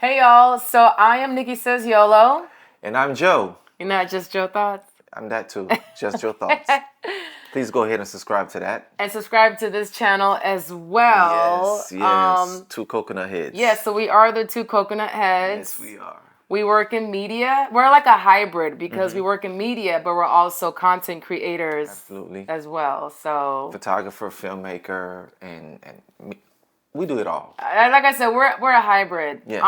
Hey y'all, so I am Nikki Says YOLO. And I'm Joe. You're not just Joe Thoughts. I'm that too. Just Joe Thoughts. Please go ahead and subscribe to that. And subscribe to this channel as well. Yes. Two coconut heads. Yes, so we are the two coconut heads. Yes, we are. We work in media. We're like a hybrid because we work in media, but we're also content creators. Absolutely. As well. So photographer, filmmaker, and we do it all. Like I said, we're a hybrid. Yes.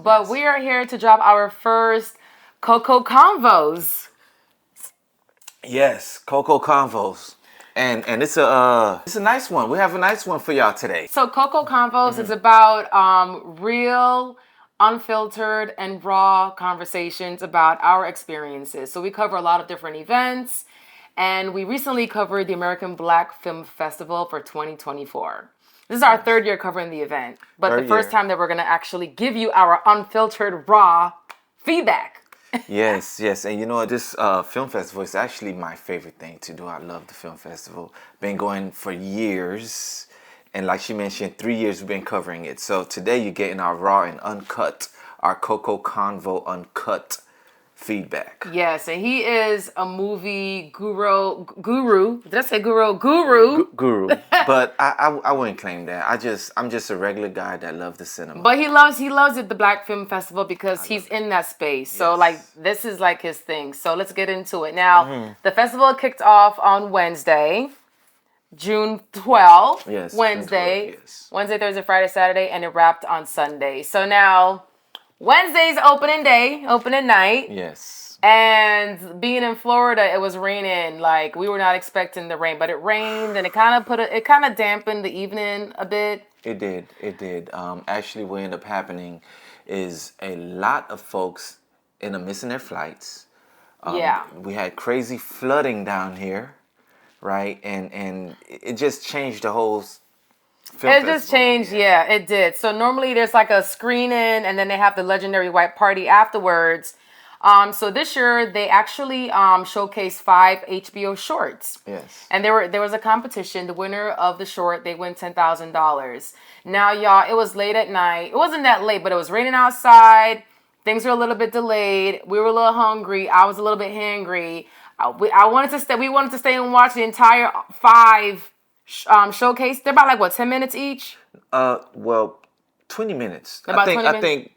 But we are here to drop our first Coco Convos. Yes, Coco Convos. And it's a nice one. We have a nice one for y'all today. So Coco Convos is about real, unfiltered, and raw conversations about our experiences. So we cover a lot of different events, and we recently covered the American Black Film Festival for 2024. This is our third year covering the event, but the first time that we're going to actually give you our unfiltered, raw feedback. Yes. And you know, this film festival is actually my favorite thing to do. I love the film festival. Been going for years. And like she mentioned, 3 years we've been covering it. So today you're getting our raw and uncut, our Coco Convo uncut feedback. Yes, and he is a movie guru. Did I say guru? Guru. But I wouldn't claim that. I'm just a regular guy that loves the cinema. But he loves it, the Black Film Festival, because he's in that space. So like this is like his thing. So let's get into it. Now, the festival kicked off on Wednesday, June 12th. Yes. Wednesday. June 12th, yes. Wednesday, Thursday, Friday, Saturday, and it wrapped on Sunday. So now Wednesday's opening day, opening night. Yes. And being in Florida, it was raining. Like, we were not expecting the rain, but it rained, and it kind of dampened the evening a bit. It did. Actually, what ended up happening is a lot of folks end up missing their flights. We had crazy flooding down here, right? And it just changed the whole film It just changed, yeah, it did. So normally there's like a screening, and then they have the legendary white party afterwards. So this year they actually showcased 5 HBO shorts. Yes. And there was a competition. The winner of the short, they win $10,000. Now, y'all, it was late at night. It wasn't that late, but it was raining outside. Things were a little bit delayed. We were a little hungry. I was a little bit hangry. We wanted to stay and watch the entire 5 showcase. They're about like 10 minutes each. 20 minutes. About 20 minutes? I think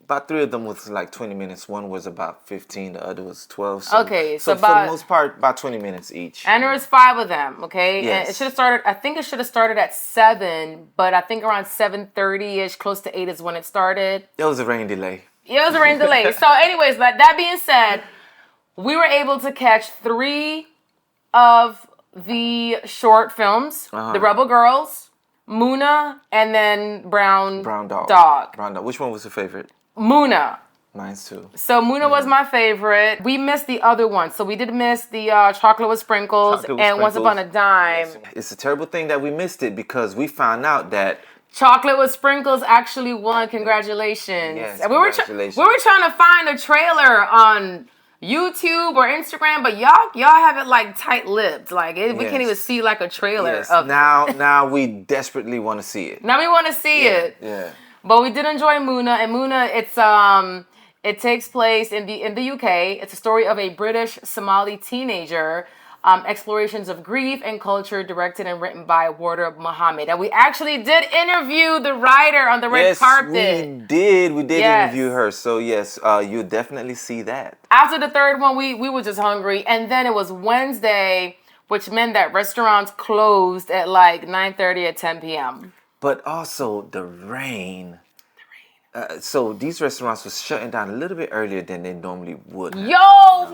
about 3 of them was like 20 minutes. One was about 15. The other was 12. So, okay, so for the most part, about 20 minutes each. And there was 5 of them. Okay, yes. And it should have started. I think it should have started at 7, but I think around 7:30ish, close to 8 is when it started. It was a rain delay. Yeah, it was a rain delay. So, anyways, that being said, we were able to catch 3 of the short films: The Rebel Girls, Muna, and then Brown Dog. Brown Dog. Which one was your favorite? Muna. Mine's too. So Muna was my favorite. We missed the other one. So we did miss the Chocolate with Sprinkles and Once Upon a Dime. Yes. It's a terrible thing that we missed it because we found out that Chocolate with Sprinkles actually won. Congratulations. Yes, And we were trying to find a trailer on YouTube or Instagram, but y'all have it like tight-lipped. Like we can't even see like a trailer of now we desperately want to see it. Now we want to see it. Yeah. But we did enjoy Muna, and Muna, it takes place in the UK. It's a story of a British Somali teenager, explorations of grief and culture, directed and written by Warder Muhammad. And we actually did interview the writer on the red carpet. We did interview her. So yes, you'll definitely see that. After the third one, we were just hungry, and then it was Wednesday, which meant that restaurants closed at like 9:30 at 10 p.m. But also the rain. So these restaurants were shutting down a little bit earlier than they normally would. Yo!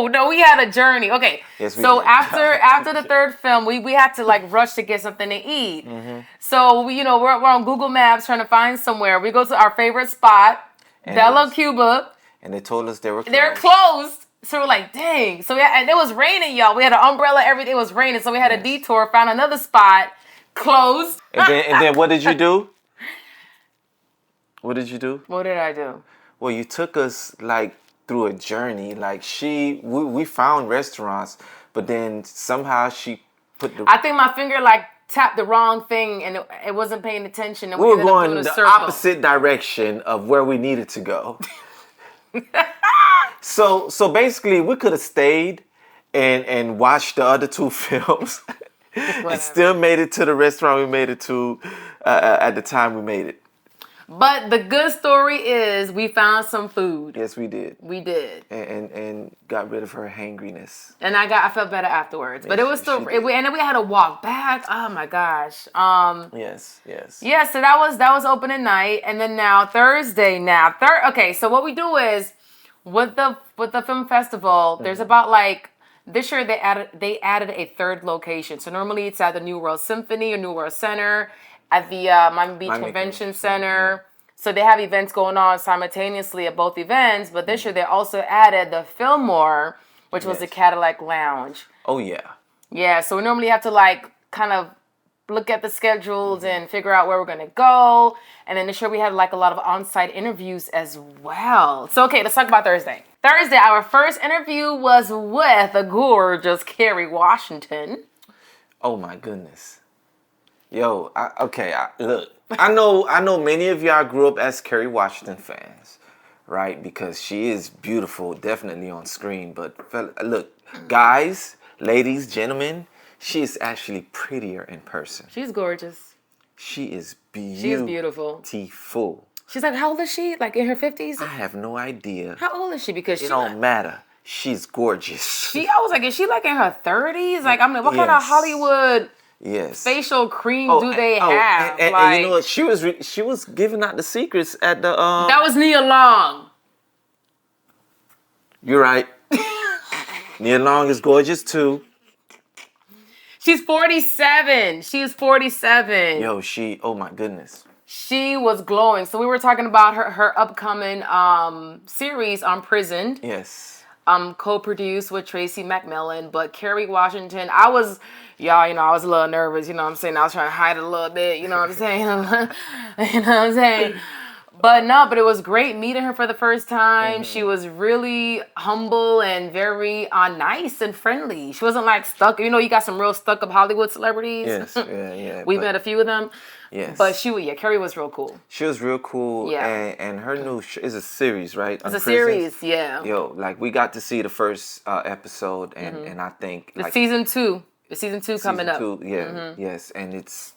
No, we had a journey. Okay, yes, we so did. after the third film, we had to like rush to get something to eat. So we're on Google Maps trying to find somewhere. We go to our favorite spot, Bella Cuba. And they told us they were closed. They're closed. So we're like, dang. So and it was raining, y'all. We had an umbrella, everything was raining. So we had a detour, found another spot, closed. And then what did you do? What did you do? What did I do? Well, you took us like through a journey. Like we found restaurants, but then somehow she put the... I think my finger like tapped the wrong thing and it wasn't paying attention, and We were ended up going doing a the circle. opposite direction of where we needed to go. So basically, we could have stayed and watched the other two films, and still made it to the restaurant we made it to at the time we made it. But the good story is we found some food. Yes, we did. We did. And got rid of her hangriness. And I felt better afterwards. But it was still, and then we had to walk back. Oh my gosh. Yes. Yeah, so that was opening night. And then now Thursday okay, so what we do is with the film festival, there's about like this year they added a third location. So normally it's at the New World Symphony or New World Center, at the Miami Beach Convention Center. Yeah. So they have events going on simultaneously at both events, but this year they also added the Fillmore, which was the Cadillac Lounge. Oh yeah. Yeah, so we normally have to like kind of look at the schedules and figure out where we're gonna go. And then this year we had like a lot of on-site interviews as well. So okay, let's talk about Thursday. Thursday, our first interview was with the gorgeous Kerry Washington. Oh my goodness. Yo, look, I know many of y'all grew up as Kerry Washington fans, right? Because she is beautiful, definitely on screen. But look, guys, ladies, gentlemen, she is actually prettier in person. She's gorgeous. She is beautiful. She is beautiful. She's like, how old is she? Like in her 50s? I have no idea. How old is she? Because it don't matter. She's gorgeous. I was like, is she like in her 30s? Like, I'm like, what kind of Hollywood facial cream do they have? And you know what? She was giving out the secrets at the That was Nia Long. You're right. Nia Long is gorgeous too. She's 47. She's 47. Yo, oh my goodness. She was glowing. So we were talking about her upcoming series on Prisoned. Yes. Co-produced with Tracy McMillan, but Kerry Washington, I was a little nervous, you know what I'm saying? I was trying to hide it a little bit, you know what I'm saying? You know what I'm saying? But it was great meeting her for the first time. Mm-hmm. She was really humble and very nice and friendly. She wasn't like stuck. You know, you got some real stuck up Hollywood celebrities. Yes, yeah. We've met a few of them. Yes. But Kerry was real cool. She was real cool. Yeah. And her new is a series, right? It's a series, yeah. Yo, like we got to see the first episode, and I think the season 2. The season 2 coming up. Yes, and it's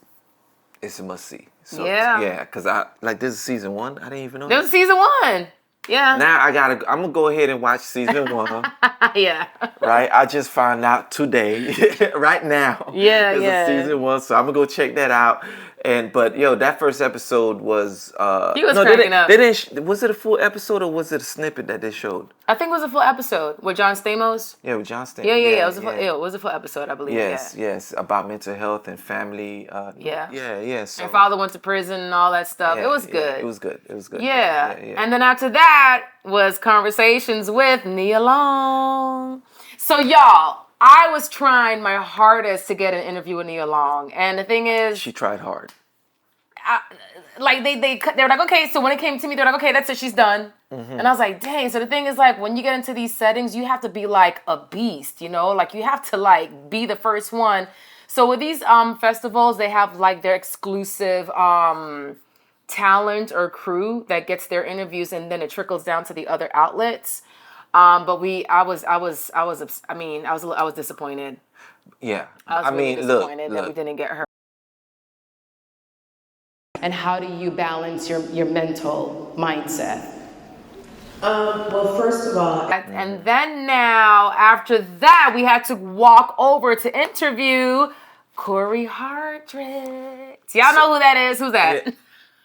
a must see. So, yeah, because this is season 1. I didn't even know. There's season 1. Yeah. Now I'm gonna go ahead and watch season 1. Yeah. Right. I just found out today, right now. Yeah, there's a season 1, so I'm gonna go check that out. But that first episode was he was cracking up. They didn't. Was it a full episode or was it a snippet that they showed? I think it was a full episode with John Stamos. Yeah, with John Stamos. Yeah. It was a full episode, I believe. Yes, about mental health and family. Yeah. So, her father went to prison and all that stuff. Yeah, it was good. It was good. Yeah. And then after that was conversations with Nia Long. So y'all, I was trying my hardest to get an interview with Nia Long, and the thing is, she tried hard. They were like, okay. So when it came to me, they're like, okay, that's it, she's done. Mm-hmm. And I was like, dang. So the thing is, like, when you get into these settings, you have to be like a beast, you know, like you have to like be the first one. So with these festivals, they have like their exclusive talent or crew that gets their interviews, and then it trickles down to the other outlets. But I was disappointed. Yeah, I was really disappointed that we didn't get her. And how do you balance your mental mindset? Well, first of all, and then now after that, we had to walk over to interview Corey Hardrick. Y'all know who that is? Who's that?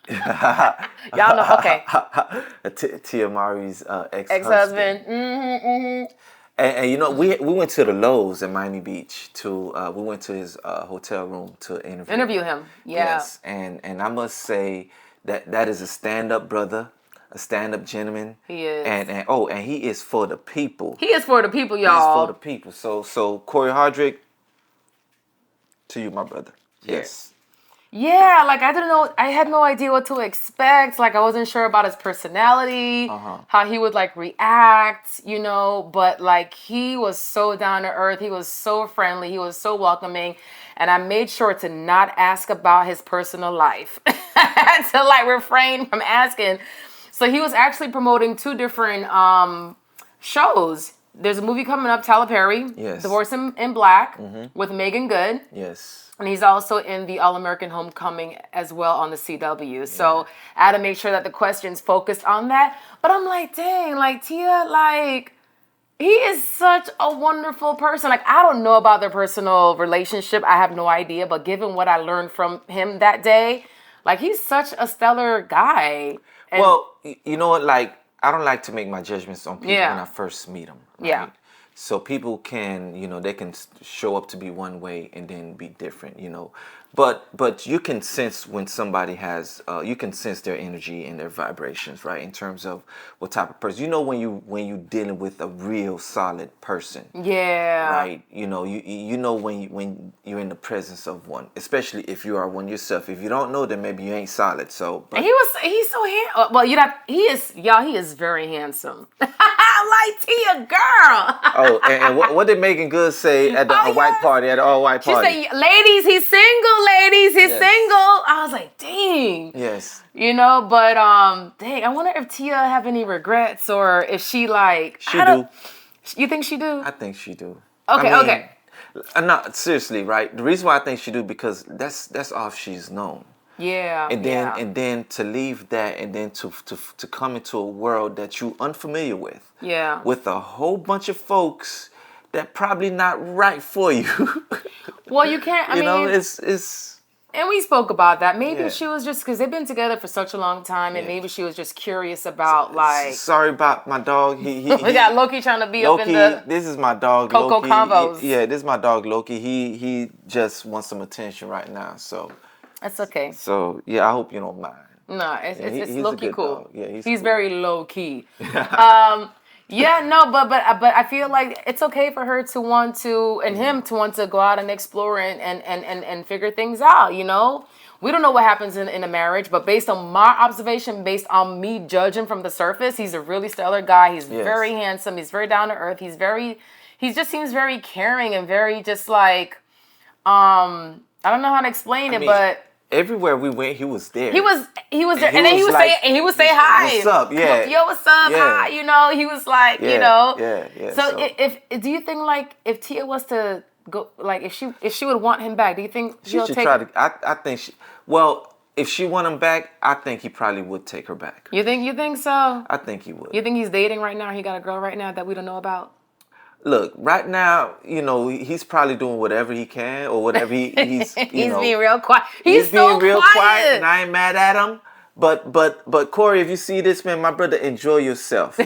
Yeah. Y'all know? Okay. Tia Mari's ex-husband. Mm-hmm. And you know, we went to the Lowe's in Miami Beach we went to his hotel room to interview him. Yeah. Yes, and I must say that is a stand-up brother, a stand-up gentleman. He is. And he is for the people. He is for the people, y'all. He is for the people. So Corey Hardrick, to you, my brother. Yes. Yeah, like I didn't know, I had no idea what to expect. Like I wasn't sure about his personality, how he would like react, you know, but like he was so down to earth. He was so friendly. He was so welcoming. and I made sure to not ask about his personal life. To like refrain from asking. So he was actually promoting 2 different shows. There's a movie coming up, Tyler Perry, Yes. Divorce in Black, with Megan Good. Yes. And he's also in the All-American Homecoming as well on the CW. So I had to make sure that the questions focused on that. But I'm like, dang, like Tia, like, he is such a wonderful person. Like, I don't know about their personal relationship. I have no idea. But given what I learned from him that day, like, he's such a stellar guy. And Well, you know what? Like, I don't like to make my judgments on people Yeah. when I first meet them. Right? Yeah. So people can, they can show up to be one way and then be different. But you can sense when somebody has, you can sense their energy and their vibrations, right? In terms of what type of person. When you dealing with a real solid person. yeah. Right, you know when you're in the presence of one, especially if you are one yourself. If you don't know, then maybe you ain't solid. So, but And he's so handsome. Well, he is very handsome. Like Tia, girl. oh, and what did Megan Good say at the white party, at the all white She party? said, ladies, he's single, ladies, he's Yes. single. I was like, dang. Yes, But dang, I wonder if Tia have any regrets or if she like she I don't- do. You think she do? I think she do. Okay, I mean, okay. Not seriously, right? The reason why I think she do because that's all she's known. Yeah. And then to leave that and then to come into a world that you unfamiliar with a whole bunch of folks that probably not right for you. Well, you can't. I mean, it's and we spoke about that. Maybe Yeah. she was just because they've been together for such a long time, and Yeah. maybe she was just curious about like. sorry about my dog. He We got Loki trying to be Loki. up in the. This is my dog. Coco Loki. combos. Yeah, this is my dog Loki. He just wants some attention right now. That's okay. So yeah, I hope you don't mind. No, it's he's a low key good cool. dog. Yeah, he's cool. very low key. Yeah, no, but I feel like it's okay for her to want to and him to want to go out and explore and figure things out. We don't know what happens in a marriage, but based on my observation, based on me judging from the surface, he's a really stellar guy. He's Yes. very handsome. He's very down to earth. He just seems very caring and very just like I don't know how to explain it, mean, but. Everywhere we went, he was there. He was there, he and then was like, he would say hi. What's up? Yeah. Yo, what's up? Yeah. Hi. He was like, Yeah, yeah. So if do you think like if Tia was to go like if she would want him back, do you think She she'll should take? try to. I think she. Well, if she want him back, I think he probably would take her back. You think so? I think he would. You think he's dating right now? He got a girl right now that we don't know about. Look, right now, he's probably doing whatever he can or whatever he's. He's being real quiet. He's being so real quiet. and I ain't mad at him. But Corey, if you see this, man, my brother, enjoy yourself.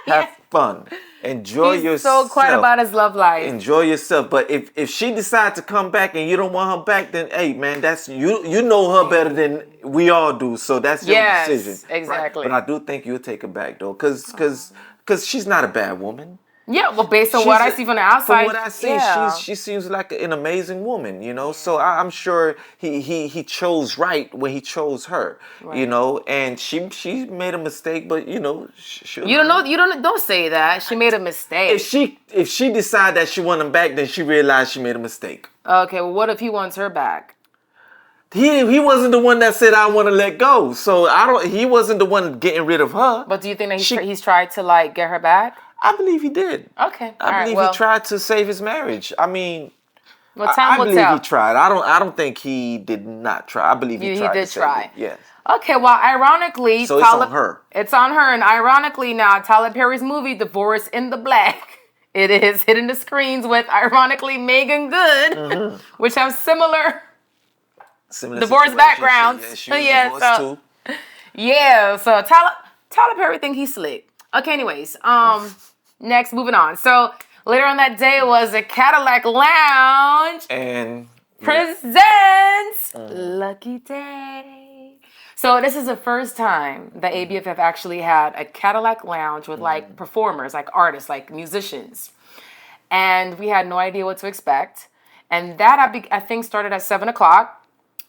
Have fun. Enjoy He's yourself. so quiet about his love life. Enjoy yourself. But if she decides to come back and you don't want her back, then hey, man, that's you know her better than we all do. So that's your decision. Exactly. Right? But I do think you'll take her back though, because she's not a bad woman. Yeah, well, based on what I see from the outside, From what I see, she seems like an amazing woman, So I'm sure he chose right when he chose her, Right. And she made a mistake, but she'll you don't know. Don't say that. She made a mistake. if she decide that she want him back, then she realized she made a mistake. Okay, well, what if he wants her back? He wasn't the one that said I want to let go, so he wasn't the one getting rid of her. But do you think that he's tried to like get her back? I believe he did. Okay, I believe he tried to save his marriage. I mean, Well, time will believe tell. he tried. I don't think he did not try. I believe he tried. He did to save try. it. Yes. Okay, well, ironically, So it's on her. It's on her, and ironically now, Tyler Perry's movie Divorce in the Black, it is hitting the screens with ironically Megan Good, which have similar divorce situation. backgrounds. She was divorced too. Yeah, so Tyler Perry think he's slick. Okay, anyways, next, moving on. So later on that day was a Cadillac Lounge And presents Lucky Day. So this is the first time that ABFF actually had a Cadillac Lounge with like performers, like artists, like musicians. And we had no idea what to expect. And that I think started at 7:00.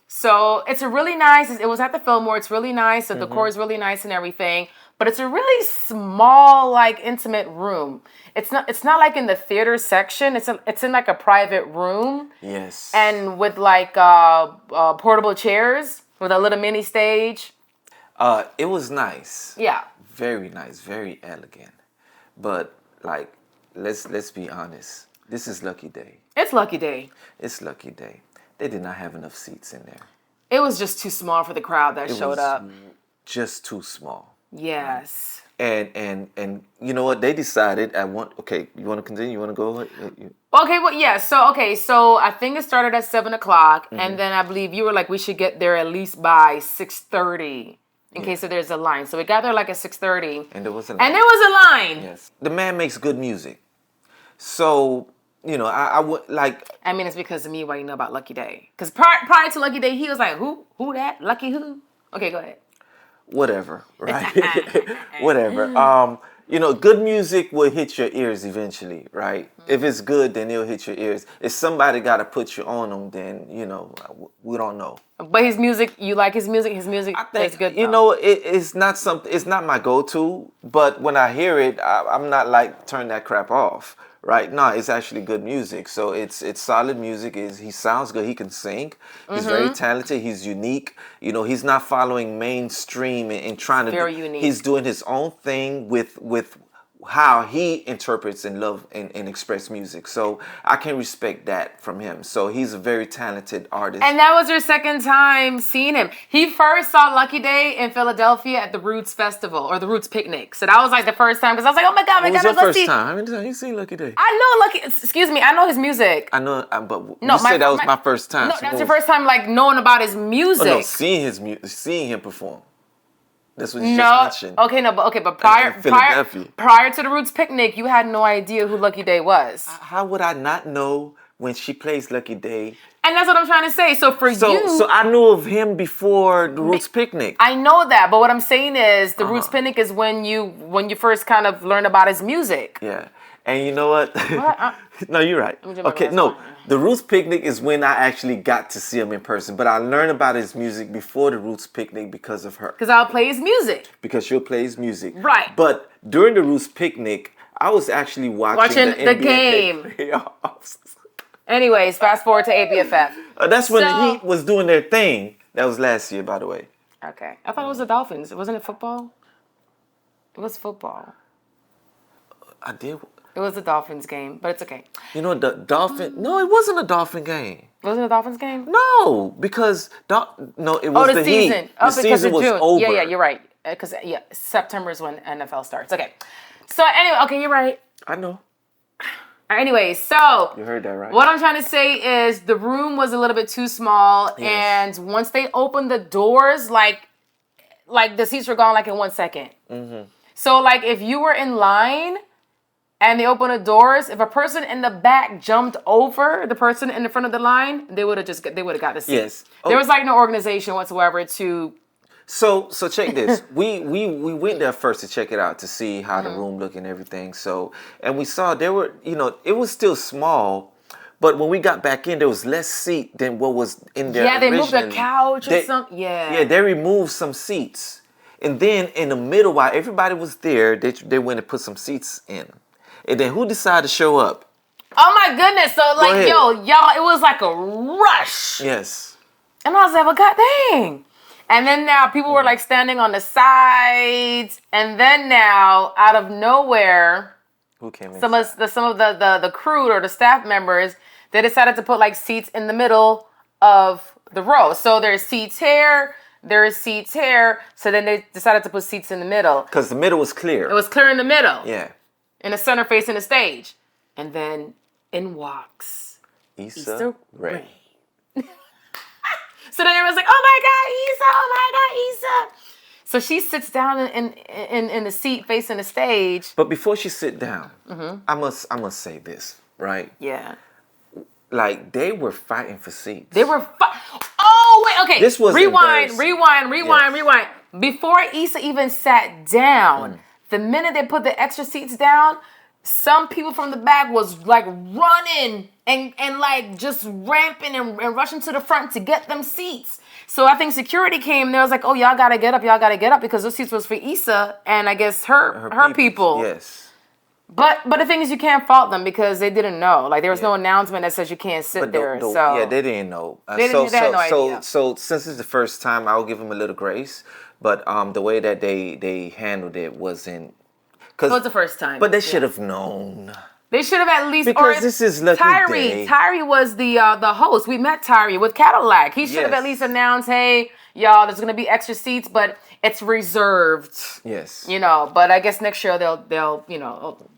So it's a really nice, it was at the Fillmore, it's really nice, the decor is really nice and everything. but it's a really small, like intimate room. It's not like in the theater section. It's in like a private room. Yes. And with like portable chairs with a little mini stage. It was nice. Yeah. Very nice, very elegant. But like, let's be honest. This is Lucky Daye. It's Lucky Daye. It's Lucky Daye. They did not have enough seats in there. It was just too small for the crowd that showed up. Just too small. Yes. And you know what? They decided okay, you want to continue? You want to go? Okay, well, yeah. So I think it started at 7:00, and then I believe you were like, we should get there at least by 6:30 in case if there's a line. So we got there like at 6:30. And there was a line. And there was a line. Yes. The man makes good music. So, you know, I would like... I mean, it's because of me why you know about Lucky Daye. Because prior to Lucky Daye, he was like, who that? Lucky who? Okay, go ahead. Whatever, right? Whatever. You know, good music will hit your ears eventually, right? If it's good, then it'll hit your ears. If somebody got to put you on them, then, you know, we don't know. But his music, you like his music? His music is good. You know, it's not something. It's not my go-to. But when I hear it, I'm not like turn that crap off, right? No, it's actually good music. So it's solid music. He sounds good. He can sing. He's very talented. He's unique. You know, he's not following mainstream and trying to. Very unique. He's doing his own thing with how he interprets and love and express music. So I can respect that from him. So he's a very talented artist. And that was your second time seeing him. He first saw Lucky Daye in Philadelphia at the Roots Festival or the Roots Picnic. So that was like the first time because I was like, oh my God, What was your first time? How many times you seen Lucky Daye? I know his music. I know, but you said that was my first time. No, that's your first time like knowing about his music. Oh, no, seeing him perform. That's what you just mentioned. But prior to the Roots Picnic, you had no idea who Lucky Daye was. How would I not know when she plays Lucky Daye? And that's what I'm trying to say. So I knew of him before the Roots Picnic. I know that, but what I'm saying is the Roots Picnic is when you first kind of learn about his music. Yeah. And you know what? No, you're right. Okay, no. The Roots Picnic is when I actually got to see him in person. But I learned about his music before the Roots Picnic because of her. Because I'll play his music. Because she'll play his music. Right. But during the Roots Picnic, I was actually watching the game. Playoffs. Anyways, fast forward to ABFF. That's when the Heat was doing their thing. That was last year, by the way. Okay. I thought it was the Dolphins. Wasn't it football? It was football. I did... It was the Dolphins game, but it's okay. You know, the Dolphin... No, it wasn't a Dolphin game. Wasn't it a Dolphins game? No, because... No, it was the season. Heat. The season was June. over. Yeah, you're right. Because, September is when NFL starts. Okay. So, anyway, okay, you're right. I know. Anyway, so... You heard that right. What I'm trying to say is the room was a little bit too small, and once they opened the doors, like the seats were gone like in 1 second. Mm-hmm. So, like, if you were in line... And they opened the doors. If a person in the back jumped over the person in the front of the line, they would have got the seat. Yes. There was like no organization whatsoever to. So check this. we went there first to check it out to see how the room looked and everything. So and we saw there were it was still small, but when we got back in, there was less seat than what was in there. Yeah, they moved the couch or something. Yeah. Yeah, they removed some seats, and then in the middle, while everybody was there, they went and put some seats in. And then who decided to show up? Oh my goodness. So like, y'all, it was like a rush. Yes. And I was like, well, god dang. And then now people were like standing on the sides. And then now, out of nowhere, who came in? Some of the crew or the staff members, they decided to put like seats in the middle of the row. So there's seats here. So then they decided to put seats in the middle. Because the middle was clear. It was clear in the middle. Yeah. In the center facing the stage. And then in walks Issa Rae. So then everyone's like, oh my God, Issa. So she sits down in the seat facing the stage. But before she sit down, I must say this, right? Yeah. Like, they were fighting for seats. Oh, wait, okay. This was rewind. Before Issa even sat down, the minute they put the extra seats down, some people from the back was like running and like just ramping and rushing to the front to get them seats. So I think security came. There was like, oh, y'all gotta get up, because those seats was for Issa and I guess her people. Yes. But the thing is, you can't fault them because they didn't know. Like there was no announcement that says you can't sit there. So yeah, they didn't know. They had no idea. So since it's the first time, I'll give them a little grace. But the way that they handled it wasn't. It was the first time. But they should have known. They should have at least, because this is Lucky Daye. Tyree was the host. We met Tyree with Cadillac. He should have at least announced, hey, y'all, there's gonna be extra seats, but it's reserved. Yes. You know, but I guess next year they'll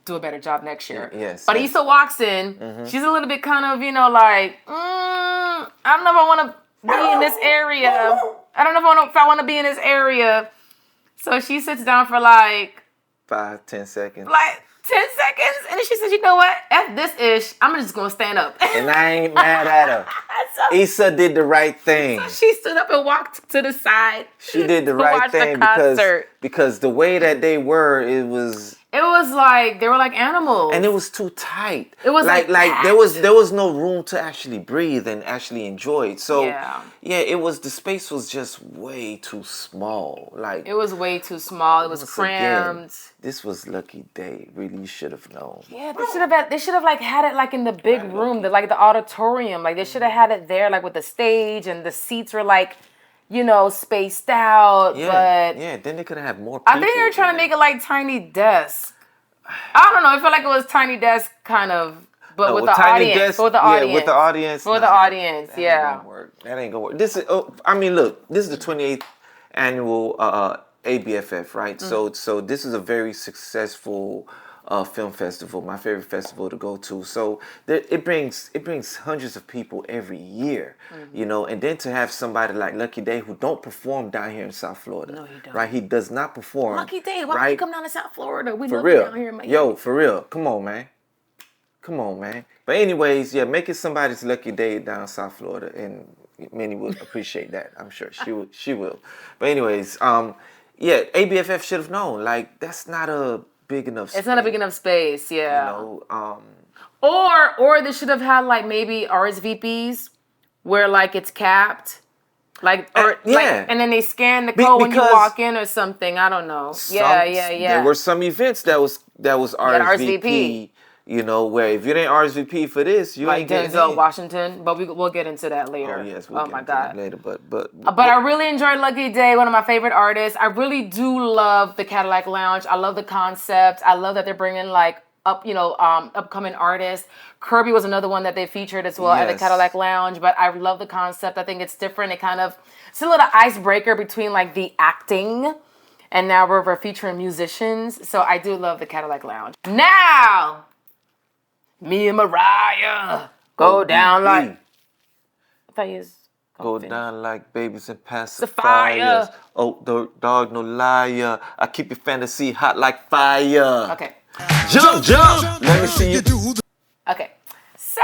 do a better job next year. Yes. But Issa walks in. She's a little bit kind of like, I don't know if I want to be in this area. I don't know if I want to be in this area. So she sits down for like 5-10 seconds. Like 10 seconds, and then she says, you know what? F this ish. I'm just gonna stand up. And I ain't mad at her. Issa did the right thing. So she stood up and walked to the side. She did the right thing because the way that they were, it was like they were like animals. And it was too tight. It was like there was no room to actually breathe and actually enjoy it. So the space was just way too small. Like it was way too small. It was crammed. Again, this was Lucky Daye. Really, you should have known. Yeah, they should have like had it like in the big room, the auditorium. Like they should have had it there, like with the stage, and the seats were like, spaced out. Yeah, but then they could have had more people. I think they were trying to make it like tiny desk. I don't know. I feel like it was tiny desk kind of, but with the audience. With the audience. For the audience, yeah. That ain't gonna work. This is. Look. This is the 28th annual ABFF, right? So this is a very successful film festival. My favorite festival to go to. So it brings hundreds of people every year, and then to have somebody like Lucky Daye who don't perform down here in South Florida. No, he don't. Right? He does not perform. Lucky Daye, why don't you come down to South Florida? We for love real. Down here in Miami. Yo, for real. Come on, man. But anyways, make it somebody's Lucky Daye down South Florida, and many will appreciate that. I'm sure she will. But anyways, ABFF should have known. Like that's not a big enough space. It's not a big enough space, yeah. Or they should have had like maybe RSVPs where like it's capped. And then they scan the code when you walk in or something. I don't know. Yeah. There were some events that was RSVP. Where if you didn't RSVP for this, you like ain't getting Denzel in. Washington, but we'll get into that later. Oh yes, we'll get into that later. But I really enjoyed Lucky Daye, one of my favorite artists. I really do love the Cadillac Lounge. I love the concept. I love that they're bringing like upcoming artists. Kirby was another one that they featured as well at the Cadillac Lounge. But I love the concept. I think it's different. It's a little icebreaker between like the acting. And now we're featuring musicians. So I do love the Cadillac Lounge. Now, me and Mariah go down like... I thought you was... Go down like babies and pacifiers. Oh, the dog no liar. I keep your fantasy hot like fire. Okay. Jump. Let me see you do. Okay. So,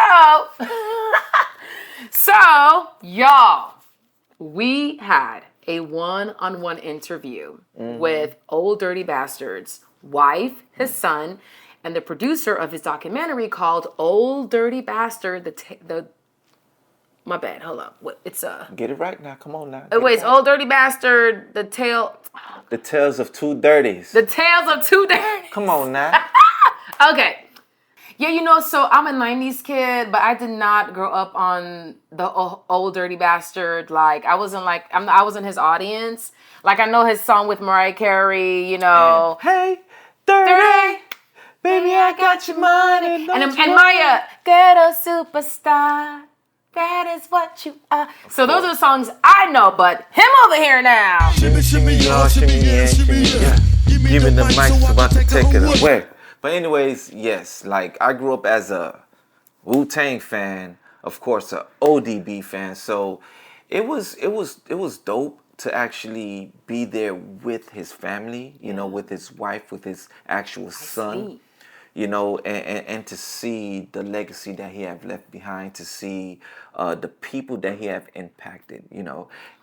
y'all, we had a one-on-one interview with Old Dirty Bastard's wife, his son, and the producer of his documentary called Old Dirty Bastard, my bad, hold up. It's Get it right now, come on now. It's Old Dirty Bastard, The Tales of Two Dirties. The Tales of Two Dirties. Come on now. Okay. Yeah, so I'm a 90s kid, but I did not grow up on the Old Dirty Bastard. Like, I wasn't his audience. Like, I know his song with Mariah Carey, And, hey, dirty, baby, I got your money. And Maya, ghetto superstar, that is what you are. So those are the songs I know, but him over here now. Shimmy, y'all, shimmy, yeah. Give me the mic so I can take it away. But anyways, yes, like I grew up as a Wu-Tang fan, of course, a ODB fan. So it was dope to actually be there with his family, with his wife, with his actual son, and to see the legacy that he have left behind, to see the people that he have impacted,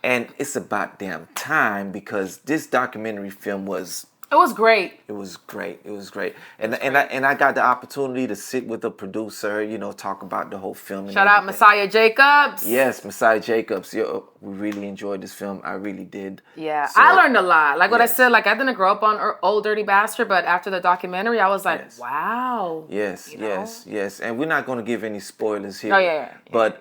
and it's about damn time because this documentary film was It was great. It was great. It was great. And I got the opportunity to sit with the producer, talk about the whole film. And Shout out everything. Messiah Jacobs. Yes, Messiah Jacobs. Yo, we really enjoyed this film. I really did. Yeah, So, I learned a lot. Like what I yes. said, like I didn't grow up on Old Dirty Bastard, but after the documentary, I was like, Yes. wow. Yes, you know? yes. And we're not going to give any spoilers here. Oh, yeah. But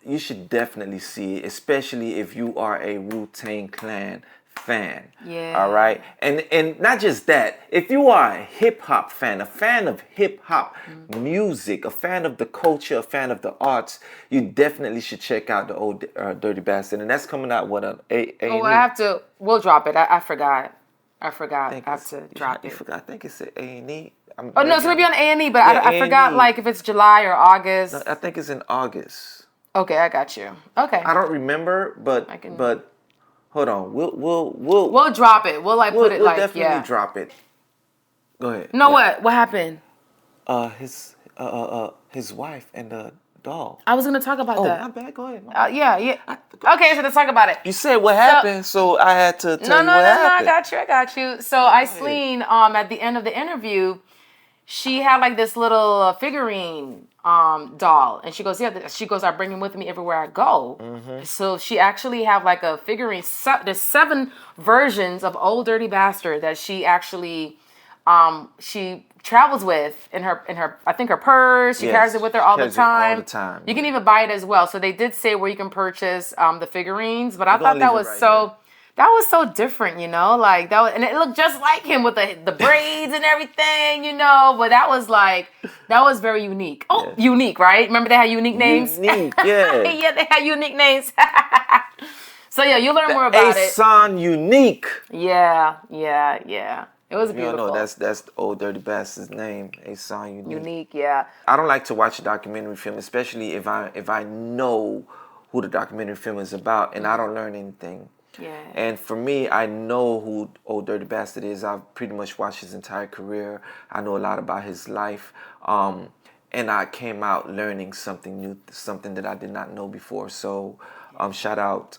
you should definitely see it, especially if you are a Wu-Tang Clan fan. Yeah. All right. And not just that. If you are a hip hop fan, a fan of hip hop music, a fan of the culture, a fan of the arts, you definitely should check out the Old Dirty Bastard. And that's coming out on A. Oh, I have to. We'll drop it. I forgot. I have to drop You it. forgot. I think it's at A&E. Oh no, it's gonna be on A&E, but Yeah, I forgot A&E. like if it's July or August. I think it's in August. Okay, I got you. Okay. I don't remember, but hold on. We'll drop it. We'll put it we'll like definitely drop it. Go ahead. No, Yeah. what happened? His wife and the doll. I was gonna talk about Oh, that. my bad. Go ahead. Yeah. Okay, so let's talk about it. You said what happened, so I had to tell you what happened. I got you. So Iceline, at the end of the interview, she had like this little figurine doll, and she goes, I bring him with me everywhere I go. Mm-hmm. So she actually have like a figurine. There's 7 versions of Old Dirty Bastard that she actually she travels with in her I think her purse. She carries it with her all the time. You can even buy it as well. So they did say where you can purchase the figurines, but I thought that was that was so different, like that was, and it looked just like him with the braids and everything, but that was very unique. Oh, yes. Unique, right? Remember they had unique names? Unique, yeah. Yeah, they had unique names. So yeah, you'll learn more about it. Asan Unique. Yeah. It was beautiful. No, that's the Old Dirty Bastard's name, Asan Unique. Unique, yeah. I don't like to watch a documentary film, especially if I know who the documentary film is about and I don't learn anything. Yeah. And for me, I know who Old Dirty Bastard is. I've pretty much watched his entire career. I know a lot about his life. And I came out learning something new, something that I did not know before. So shout out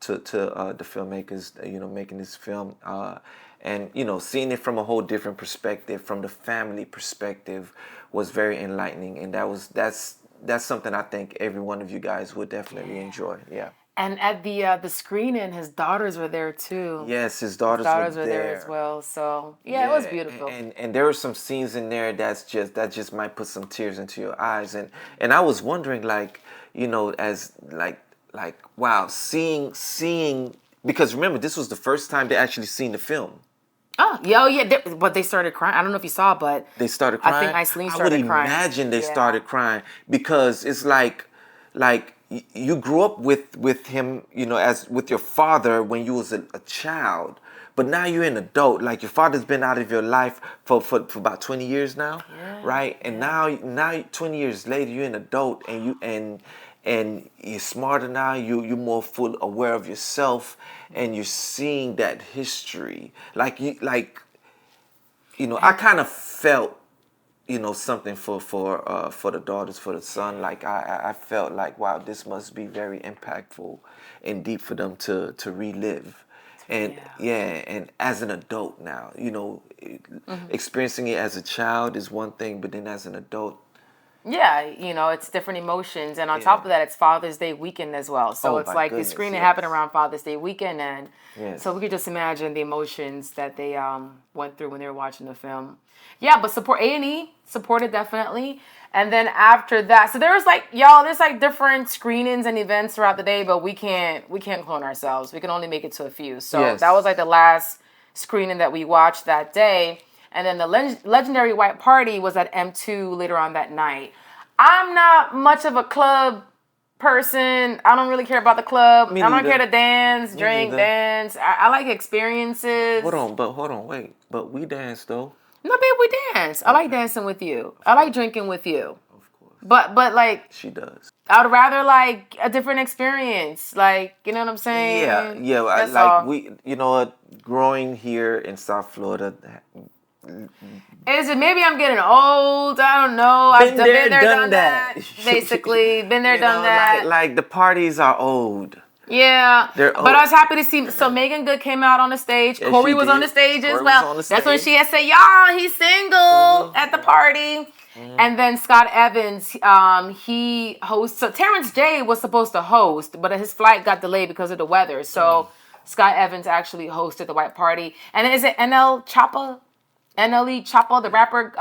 to the filmmakers, making this film. And, seeing it from a whole different perspective, from the family perspective, was very enlightening. And that's something I think every one of you guys would definitely enjoy. Yeah. And at the screening, his daughters were there too. Yes, his daughters were there as well. So it was beautiful. And there were some scenes in there that just might put some tears into your eyes. And I was wondering, as wow, seeing because remember, this was the first time they actually seen the film. Oh yeah. But they started crying. I don't know if you saw, but they started crying. I think Iceline started crying. I would imagine they started crying because it's like you grew up with him, as with your father when you was a child, but now you're an adult. Like your father's been out of your life for about 20 years now, right? And now 20 years later, you're an adult and you're smarter now. You're more full aware of yourself, and you're seeing that history. I kind of felt. Something for the daughters, for the son. Like I felt like, wow, this must be very impactful and deep for them to relive. And and as an adult now, experiencing it as a child is one thing, but then as an adult. Yeah, it's different emotions. And on top of that, it's Father's Day weekend as well. So it's like the screening happened around Father's Day weekend. And so we could just imagine the emotions that they went through when they were watching the film. Yeah, but support A&E, support it definitely. And then after that, so there's different screenings and events throughout the day, but we can't clone ourselves. We can only make it to a few. So that was the last screening that we watched that day. And then the Legendary White Party was at M2 later on that night. I'm not much of a club person. I don't really care about the club. I don't care to dance, drink, dance. I like experiences. Hold on, wait. But we dance though. No, babe, we dance. I like dancing with you. I like drinking with you. Of course. But like she does. I would rather like a different experience. Like, you know what I'm saying? Yeah. That's all. We, growing here in South Florida. Is it maybe I'm getting old? I don't know. I've been there, done that. Basically, been there, done that. Like the parties are old. Yeah, They're but I was happy to see. So Megan Good came out on the stage. Yeah, Corey she was on did. the stage as Corey was well. on the That's when stage. she had said, "Y'all, he's single at the party." And then Scott Evans, he hosts. So Terrence J was supposed to host, but his flight got delayed because of the weather. So Scott Evans actually hosted the white party. And then is it NL Choppa? NLE Choppa, the rapper,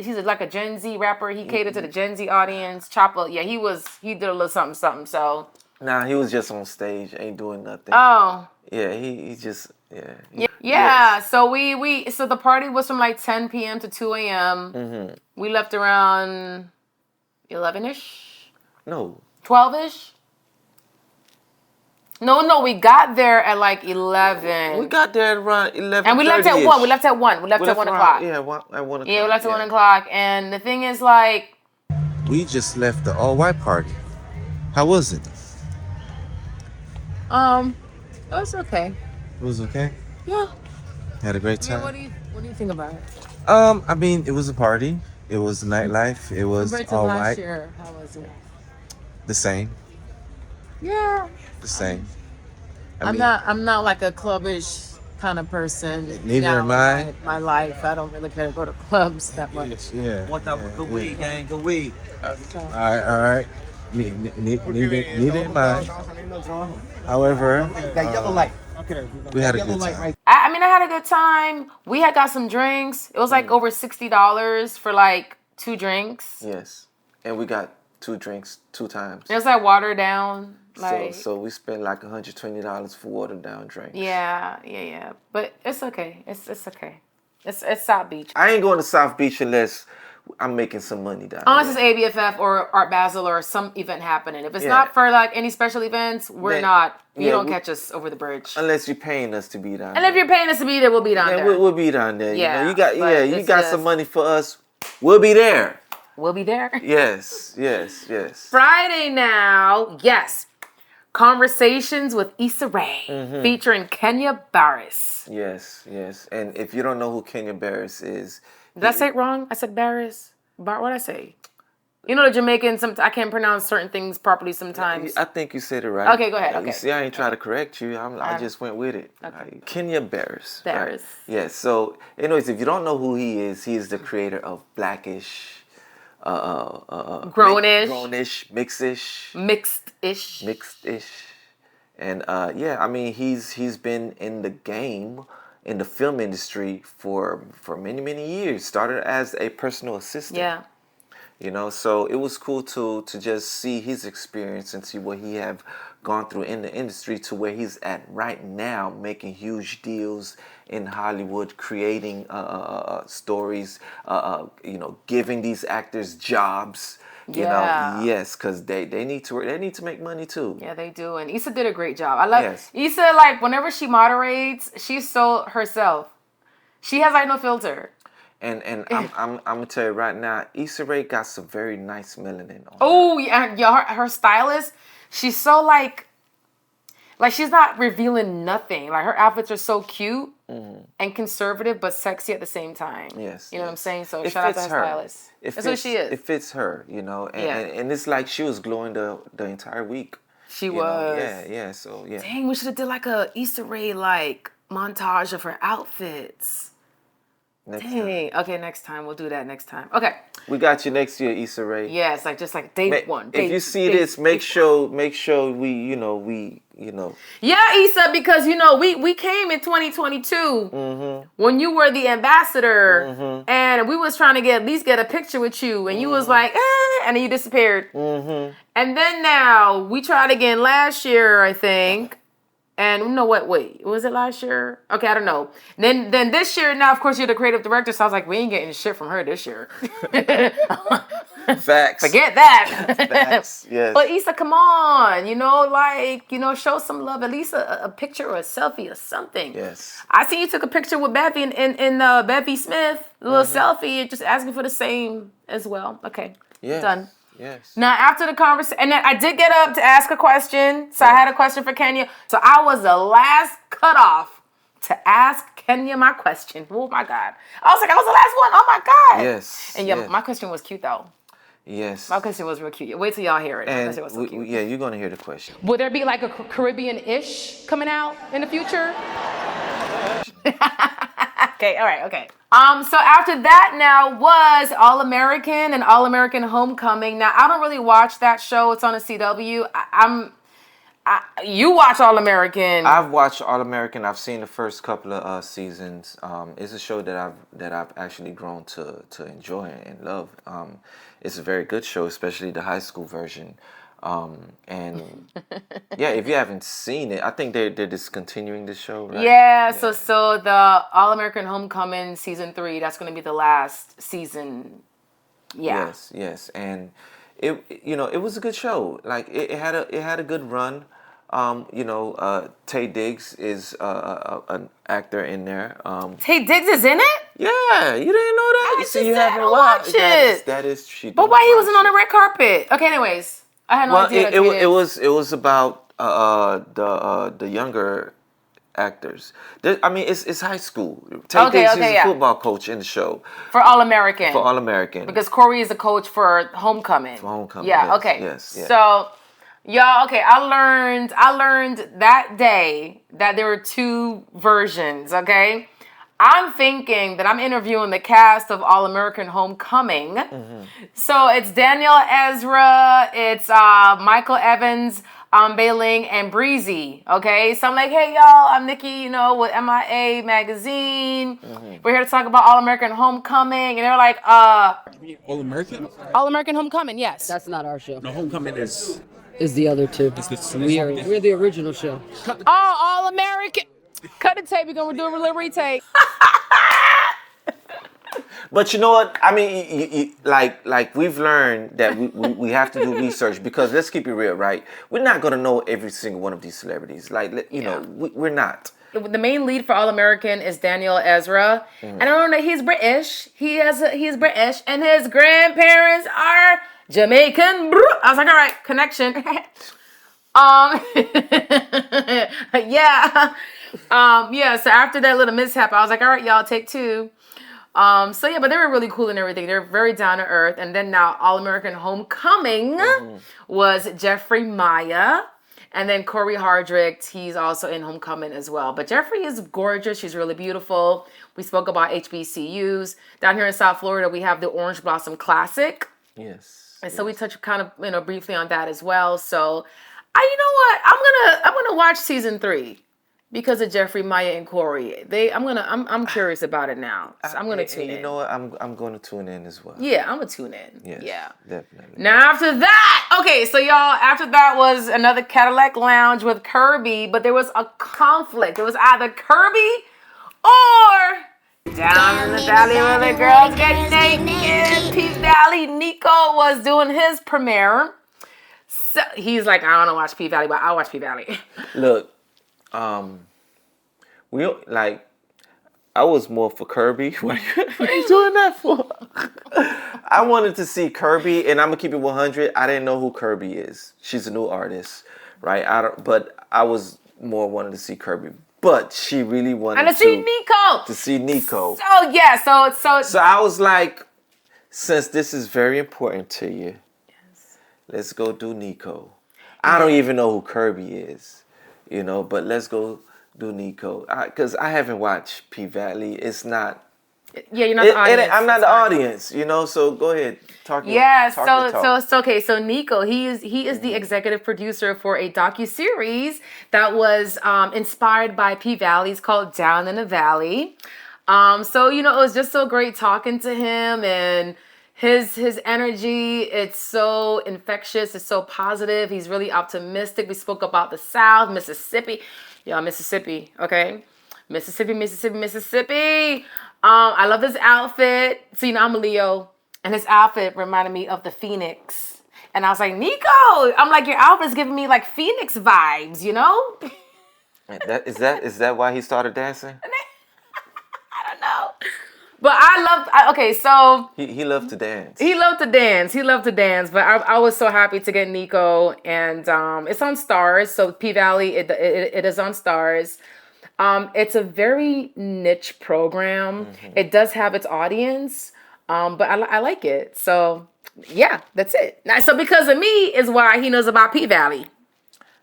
he's like a Gen Z rapper. He catered to the Gen Z audience. Choppa, yeah, he did a little something. So Nah, he was just on stage, ain't doing nothing. oh Yeah, he just yeah. Yes. So so the party was from like 10 p.m. to 2 a.m. We left around 11ish, No. 12ish. No, we got there at like 11. We got there at around 11. And we left at 1. We left at 1. We left at 1 o'clock. Yeah, at 1 o'clock. Yeah, we left at 1 o'clock. And the thing is, like, We just left the all-white party. How was it? it was okay. It was okay. Yeah. Had a great Yeah, time. what do you think about it? I mean, it was a party. It was nightlife. It was Compared to all last white. year, how was it? The same. Yeah. The same. I'm not like a clubbish kind of person. Neither am I. My life, I don't really care to go to clubs that much. Yeah. What up with the weed, gang? Good weed. All right. Neither am I. However, That yellow light. we had a good time. I mean, I had a good time. We had got some drinks. It was like over $60 for like 2 drinks. Yes. And we got 2 drinks 2 times. It was like watered down. Like So we spent like $120 for watered down drinks. yeah. But it's okay. It's okay. It's South Beach. I ain't going to South Beach unless I'm making some money down Unless there. it's ABFF or Art Basel or some event happening. If it's Yeah. not for like any special events, we're Then- not. You yeah, don't we- catch us over the bridge. Unless you're paying us to be down And there. if you're paying us to be there, we'll be down Yeah, there. we'll be down there. Yeah, You know, but you it's got just- some money for us. We'll be there. We'll be there. Yes. Friday now, yes. Conversations with Issa Rae featuring Kenya Barris. Yes. And if you don't know who Kenya Barris is, Did I say it wrong? I said Barris. What did I say? You know the Jamaican. I can't pronounce certain things properly sometimes. I think you said it right. Okay, go ahead, You okay. see, I ain't trying to correct you. I just went with it. Okay. Kenya Barris. Barris. Right? Yes. So, anyways, if you don't know who he is the creator of Blackish, Grownish. Grownish, Mixish, Mixed-ish. and I mean he's been in the game in the film industry for many years. Started as a personal assistant. Yeah. You know, so it was cool to just see his experience and see what he have gone through in the industry to where he's at right now, making huge deals in Hollywood, creating stories, giving these actors jobs. You Yeah. know, yes, because they need to make money too. Yeah, they do. And Issa did a great job. I love Yes. Issa, like, whenever she moderates, she's so herself. She has, like, no filter. And I'm gonna tell you right now, Issa Rae got some very nice melanin on her. Oh, yeah, her stylist, she's so, like, she's not revealing nothing. Like, her outfits are so cute and conservative, but sexy at the same time. Yes, You know what I'm yes. saying? So It shout out to fits her her. stylist. It That's what she is. It fits her, you know, and, Yeah. and it's like she was glowing the entire week. She you know? was. Yeah. So yeah. Dang, we should have did, like, a Issa Rae, like, montage of her outfits. Next time. Dang. Okay, next time. We'll do that next time. Okay. We got you next year, Issa Rae. Yes, like, just like day one. If you see this, make sure we Yeah, Issa, because we came in 2022 when you were the ambassador, and we was trying to at least get a picture with you, and you was like, and then you disappeared. And then now we tried again last year, I think. And you know what? Wait, was it last year? Okay, I don't know. Then this year, now of course you're the creative director, so I was like, we ain't getting shit from her this year. facts. Forget that. Facts. Yes. But Issa, come on, show some love. At least a picture or a selfie or something. Yes. I seen you took a picture with Bevy in Bevy Smith, a little selfie, just asking for the same as well. Okay, Yes. done. Yes. Now, after the conversation, and then I did get up to ask a question. So I had a question for Kenya. So I was the last cutoff to ask Kenya my question. Oh my God. I was the last one. Oh my God. Yes. And yes. my question was cute though. Yes. My question was real cute. Wait till y'all hear it. My And question was so cute. yeah, you're gonna hear the question. Will there be like a Caribbean-ish coming out in the future? Okay, all right, okay. So after that now was All American and All American Homecoming. Now I don't really watch that show. It's on a CW. You watch All American. I've watched All American. I've seen the first couple of seasons. It's a show that I've actually grown to enjoy and love. It's a very good show, especially the high school version. And yeah, if you haven't seen it, I think they're discontinuing the show, right? Yeah, so the All American Homecoming season 3, that's going to be the last season. Yeah. Yes, and it was a good show. Like it had a good run. Tay Diggs is an actor in there. Tay Diggs is in it? Yeah, you didn't know that? I just haven't watch it. That is she. But why he wasn't on the red carpet? Okay, anyways. I had no idea. It was about the younger actors. It's high school. Tay Diggs is a football coach in the show. For All American. For All American. Because Corey is a coach for Homecoming. For Homecoming. Yeah, yes, okay. Yes. So, y'all, okay, I learned that day that there were 2 versions, okay? I'm thinking that I'm interviewing the cast of All American Homecoming. Mm-hmm. So it's Daniel Ezra, it's Michael Evans, Bailing, and Breezy. Okay, so I'm like, hey y'all, I'm Nikki, with MIA Magazine. Mm-hmm. We're here to talk about All American Homecoming, and they're like, All American? All American Homecoming, yes. That's not our show. No, Homecoming is the other 2. We're the original show. All American. Cut the tape. We're gonna do a retake. But you know what? I mean, like we've learned that we have to do research, because let's keep it real, right? We're not gonna know every single one of these celebrities. We're not. The main lead for All American is Daniel Ezra, and I don't know, he's British. He's British, and his grandparents are Jamaican. I was like, all right, connection. Yeah. So after that little mishap, I was like, all right, y'all, take 2. But they were really cool and everything. They're very down to earth. And then now All American Homecoming was Jeffrey Maya. And then Corey Hardrick, he's also in Homecoming as well. But Jeffrey is gorgeous. She's really beautiful. We spoke about HBCUs. Down here in South Florida, we have the Orange Blossom Classic. Yes. And so we touched kind of, briefly on that as well. So, you know what? I'm gonna watch season 3. Because of Jeffrey, Maya, and Corey, I'm curious about it now. So I'm gonna tune in. You know what? I'm gonna tune in as well. Yeah, I'm gonna tune in. Yes, yeah, definitely. Now after that, okay, so y'all, after that was another Cadillac Lounge with Kirby, but there was a conflict. It was either Kirby or Down in the Valley where the girls get naked. P Valley Nico was doing his premiere. So he's like, I don't watch P Valley, but I watch P Valley. Look. I was more for Kirby. What are you doing that for? I wanted to see Kirby, and I'm gonna keep it 100. I didn't know who Kirby is. She's a new artist, right? But I was more wanting to see Kirby. But she really wanted to see Nico. To see Nico. So yeah, so I was like, since this is very important to you, let's go do Nico. I don't even know who Kirby is. But let's go do Nico. Because I haven't watched P Valley. It's not. Yeah, you're not the audience. I'm not the audience, so go ahead. Talk. Yeah, so okay. So Nico, he is the executive producer for a docuseries that was inspired by P Valley. It's called Down in the Valley. So it was just so great talking to him, and his energy, it's so infectious, it's so positive. He's really optimistic. We spoke about the South, Mississippi. Y'all, Mississippi, okay? Mississippi. I love his outfit. So, I'm a Leo, and his outfit reminded me of the Phoenix. And I was like, Nico, I'm like, your outfit's giving me like Phoenix vibes, Is that why he started dancing? I don't know. But so he loved to dance. He loved to dance. But I was so happy to get Nico, and it's on Stars. So P Valley, it is on Stars. It's a very niche program. Mm-hmm. It does have its audience, But I like it. So yeah, that's it. Now, so because of me is why he knows about P Valley.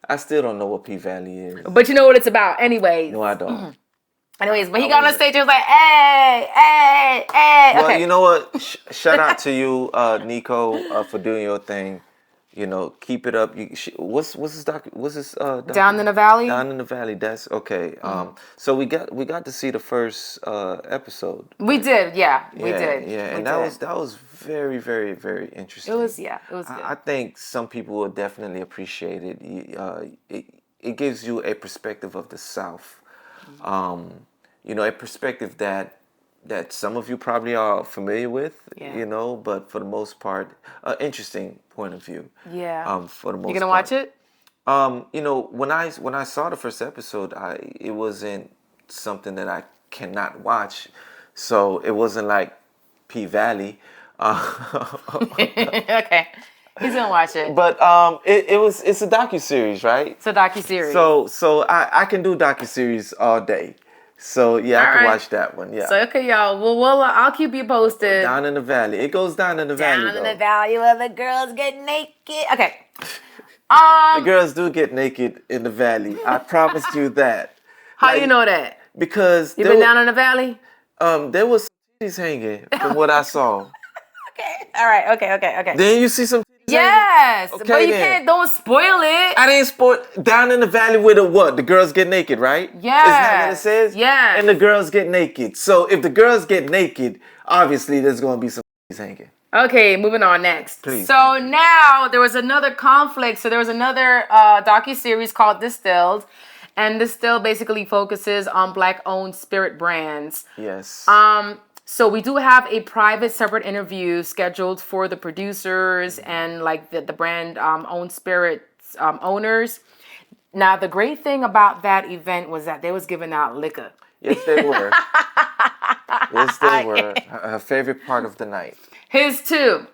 I still don't know what P Valley is. But you know what it's about, anyways. No, I don't. Anyways, but he got on stage. He was like, "Hey, hey, hey." Well, Okay. you know what? Shout out to you, Nico, for doing your thing. You know, keep it up. What's this Down in the Valley. Down in the Valley. That's okay. So we got to see the first episode. We did, yeah, we did. Yeah, we and did. that was very, very, very interesting. It was good. I think some people will definitely appreciate it. It gives you a perspective of the South. You know, a perspective that some of you probably are familiar with, Yeah. you know, but for the most part, interesting point of view. Yeah. For the most You gonna part. watch it? You know, when I saw the first episode, it wasn't something that I cannot watch, so it wasn't like P Valley. Okay. He's gonna watch it. But it's a docuseries, right? It's a docuseries. So I can do docuseries all day. So yeah, I can watch that one. Yeah. So okay, y'all. Well, I'll keep you posted. Down in the Valley. It goes down in the valley. Down in though. the valley where the girls get naked. Okay. The girls do get naked in the valley. I promise you that. How you know that? Because You been down in the valley? there was some titties hanging from what I saw. Okay. All right. Okay. Then you see some titties Yes, hanging? but you then. can't. Don't spoil it. I didn't spoil down in the valley with the what? The girls get naked, right? Yeah. Isn't that what it says? Yes. And the girls get naked. So if the girls get naked, obviously there's gonna be some titties hanging. Okay, moving on next. Please. So now there was another conflict. So there was another docuseries called Distilled. And Distilled basically focuses on Black-owned spirit brands. Yes. So we do have a private separate interview scheduled for the producers and like the brand owned spirits owners. Now the great thing about that event was that they was giving out liquor. Yes, they were. Yes, they were. Her favorite part of the night. His too.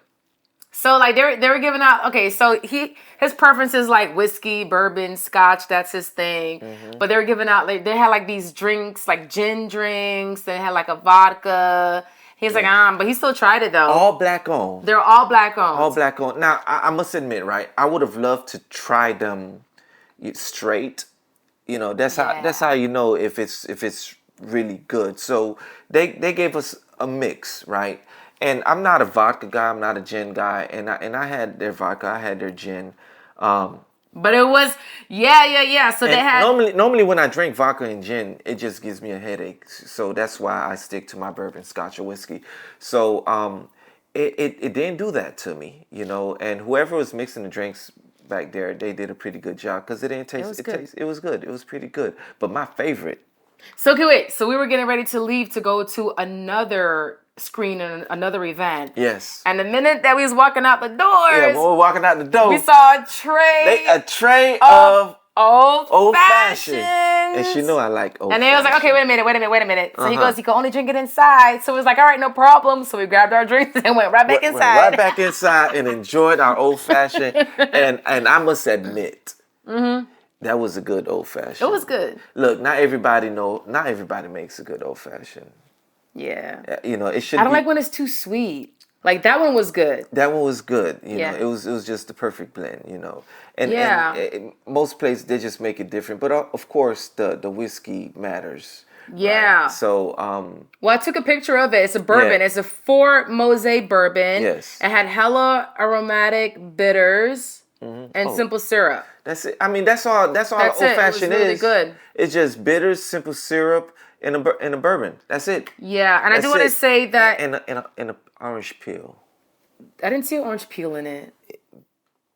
So like they were giving out. Okay, so his preference is like whiskey, bourbon, scotch. That's his thing. Mm-hmm. But they were giving out like they had like these drinks, like gin drinks. They had like a vodka. He's like, but he still tried it though. All black owned. They're all Black owned. All black owned. Now I must admit, right? I would have loved to try them straight. You know, that's how you know if it's really good. So they gave us a mix, right? And I'm not a vodka guy. I'm not a gin guy. And I had their vodka. I had their gin. But it was yeah. So they had normally when I drink vodka and gin, it just gives me a headache. So that's why I stick to my bourbon, scotch, or whiskey. So it didn't do that to me, you know. And whoever was mixing the drinks back there, they did a pretty good job because it didn't taste. It was good. It was pretty good. But my favorite. So okay, wait. So we were getting ready to leave to go to another screen and another event. Yes. And the minute that we was walking out the doors, Yeah, when we were walking out the door, we saw a tray of old fashioned. fashions. And she knew I like old. And they was like, okay, wait a minute. So he Uh-huh. goes, you can only drink it inside. So it was like, all right, no problem. So we grabbed our drinks and went right back inside. Went right back inside and enjoyed our old fashioned. and I must admit, that was a good old fashioned. It was good. Look, not everybody makes a good old fashioned. Yeah. You know, it should. I don't like when it's too sweet. Like that one was good. That one was good. You Yeah. know, it was just the perfect blend. You know, and Yeah. most places they just make it different. But of course, the whiskey matters. Yeah. Right? So Well, I took a picture of it. It's a bourbon. Yeah. It's a 4 Mosaic bourbon. Yes. It had hella aromatic bitters and simple syrup. that's it. I mean, that's all. That's all That's old it. It was fashioned really is. good. It's just bitters, simple syrup, and a bourbon. That's it. Yeah, and I do That's want to it. say that and a orange peel. I didn't see an orange peel in it.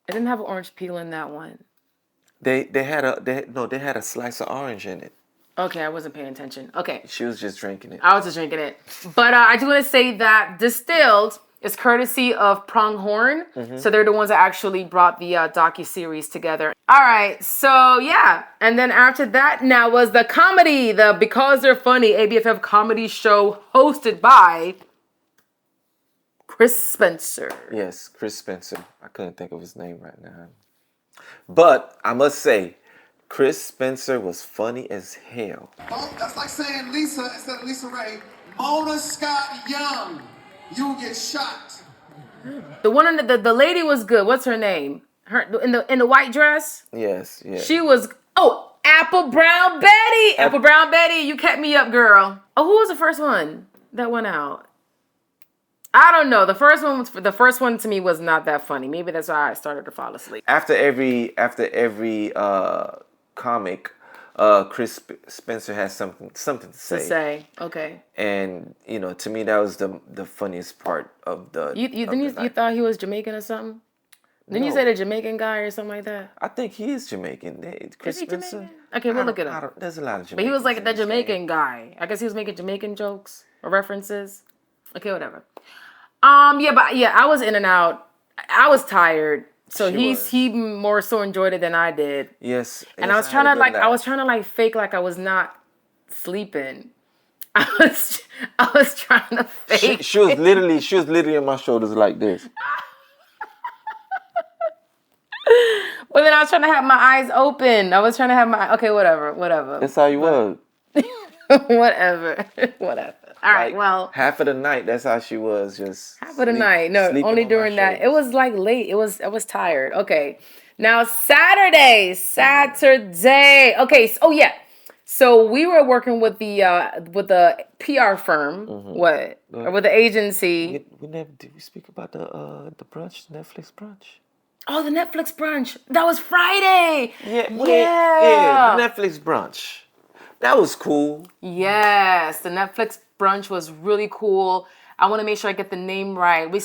I didn't have an orange peel in that one. They had a slice of orange in it. Okay, I wasn't paying attention. Okay, She was just drinking it. I was just drinking it. But I do want to say that Distilled is courtesy of Pronghorn. So they're the ones that actually brought the docuseries together. All right, so yeah. And then after that now was the comedy, the Because They're Funny ABFF comedy show hosted by Chris Spencer. Yes, Chris Spencer. I couldn't think of his name right now. But I must say, Chris Spencer was funny as hell. Oh, that's like saying Lisa instead of Lisa Rae. Mona Scott Young. you will get shot. The one in the lady was good. What's her name? Her in the white dress. Yes, yes. She was. Oh, Apple Brown Betty. Apple Brown Betty. You kept me up, girl. Oh, who was the first one that went out? I don't know. The first one to me was not that funny. Maybe that's why I started to fall asleep. After every comic, Chris Spencer has something to say. Okay. And to me that was the funniest part of the. You thought he was Jamaican or something? Didn't you say the Jamaican guy or something like that? I think he is Jamaican. Chris Is he Spencer. Jamaican? Okay, we'll look it up. There's a lot of Jamaicans. But he was like the Jamaican guy. I guess he was making Jamaican jokes or references. Okay, whatever. I was in and out. I was tired. So he more so enjoyed it than I did. Yes. And I was trying to fake like I was not sleeping. I was trying to fake. She was literally on my shoulders like this. Well, then I was trying to have my eyes open. Okay, whatever. That's how you was. whatever. All right, well. Half of the night, that's how she was. Just half of the night. No, only during that. It was like late. I was tired. Okay. Now Saturday. Okay. Oh yeah. So we were working with the PR firm. What? Or with the agency. Did we speak about the brunch, Netflix brunch? Oh, the Netflix brunch. That was Friday. Yeah. The Netflix brunch. That was cool. Yes, the Netflix brunch was really cool. I want to make sure I get the name right. We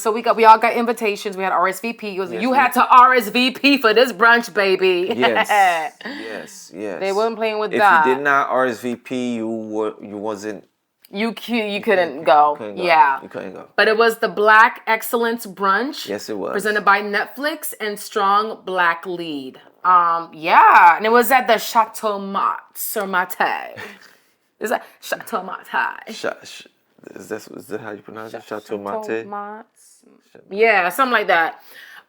all got invitations. We had RSVP. You had to RSVP for this brunch, baby. Yes. They weren't playing with that. If you did not RSVP, you wasn't. You couldn't go. Yeah. You couldn't go. But it was the Black Excellence Brunch. Yes, it was. Presented by Netflix and Strong Black Lead. And it was at the Chateau Mate. Is that Chateau Mate? Is that how you pronounce it? Chateau Mate? Yeah, something like that.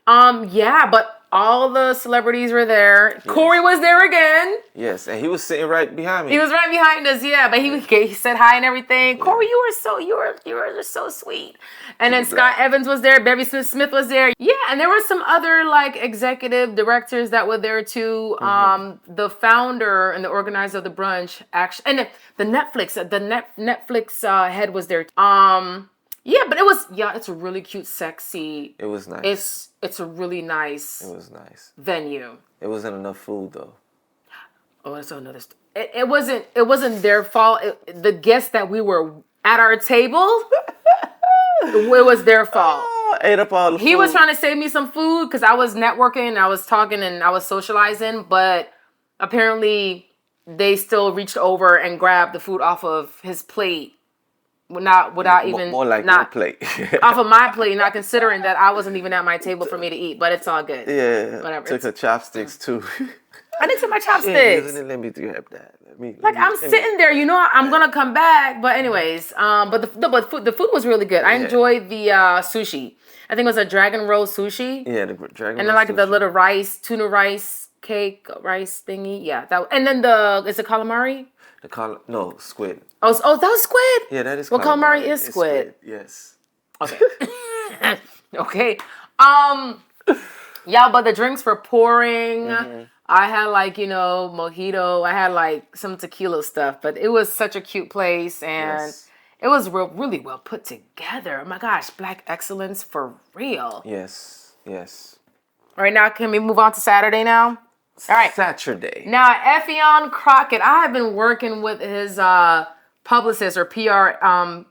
But all the celebrities were there. Yes. Corey was there again. Yes, and he was sitting right behind me. He was right behind us, yeah. But he said hi and everything. Yeah. Corey, you were just so sweet. And then Scott Evans was there. Barry Smith was there. Yeah, and there were some other like executive directors that were there too. The founder and the organizer of the brunch actually, and the Netflix head was there. Yeah, but it's a really cute, sexy. It was nice. It's a really nice. It was nice. Venue. It wasn't enough food though. Oh, that's another story. It wasn't their fault. The guests that we were at our table, it was their fault. Oh, ate up all the food. He was trying to save me some food because I was networking, I was talking, and I was socializing, but apparently they still reached over and grabbed the food off of his plate. Without even more like your plate off of my plate, not considering that I wasn't even at my table for me to eat. But it's all good. Yeah, whatever. Took her chopsticks too. I didn't take my chopsticks. Yeah, let me grab that. I'm sitting there, I'm gonna come back. But anyways, the food was really good. I enjoyed the sushi. I think it was a dragon roll sushi. Yeah, the dragon. And then like the little tuna rice cake rice thingy. Yeah, and then is it calamari? No, squid. Oh, that was squid? Yeah, that is calamari. Well, calamari is squid. Yes. Okay. Okay. Yeah, but the drinks were pouring. Mm-hmm. I had mojito. I had like some tequila stuff, but it was such a cute place and it was really well put together. Oh my gosh, Black Excellence for real. Yes. All right, now can we move on to Saturday now? All right. Saturday. Now, Effion Crockett, I have been working with his publicist or PR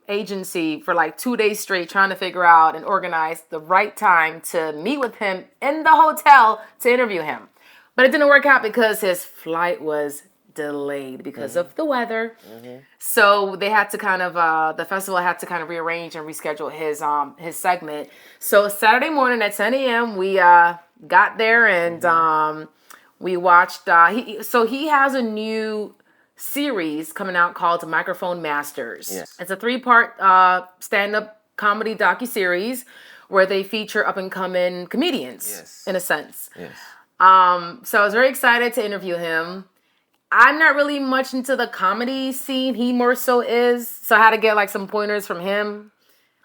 agency for like 2 days straight, trying to figure out and organize the right time to meet with him in the hotel to interview him. But it didn't work out because his flight was delayed because of the weather. Mm-hmm. So they had to the festival had to rearrange and reschedule his segment. So Saturday morning at 10 a.m., we got there and we watched, he has a new series coming out called Microphone Masters. Yes. It's a 3-part stand-up comedy docuseries where they feature up-and-coming comedians, in a sense. Yes. So I was very excited to interview him. I'm not really much into the comedy scene. He more so is. So I had to get like some pointers from him.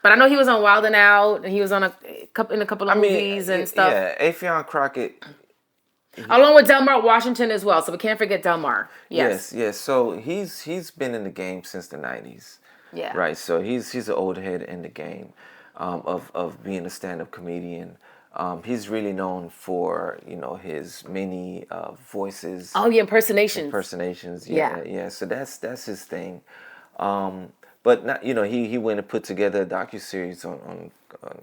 But I know he was on Wild 'N Out, and he was on in a couple of movies and stuff. Yeah, Affion Crockett. Along with Delmar Washington as well, so we can't forget Delmar. Yes. So he's been in the game since the 90s. Yeah. Right. So he's an old head in the game, of being a stand-up comedian. He's really known for his many voices. Oh, yeah, impersonations. Impersonations. Yeah. Yeah. So that's his thing. But not, he went and put together a docuseries on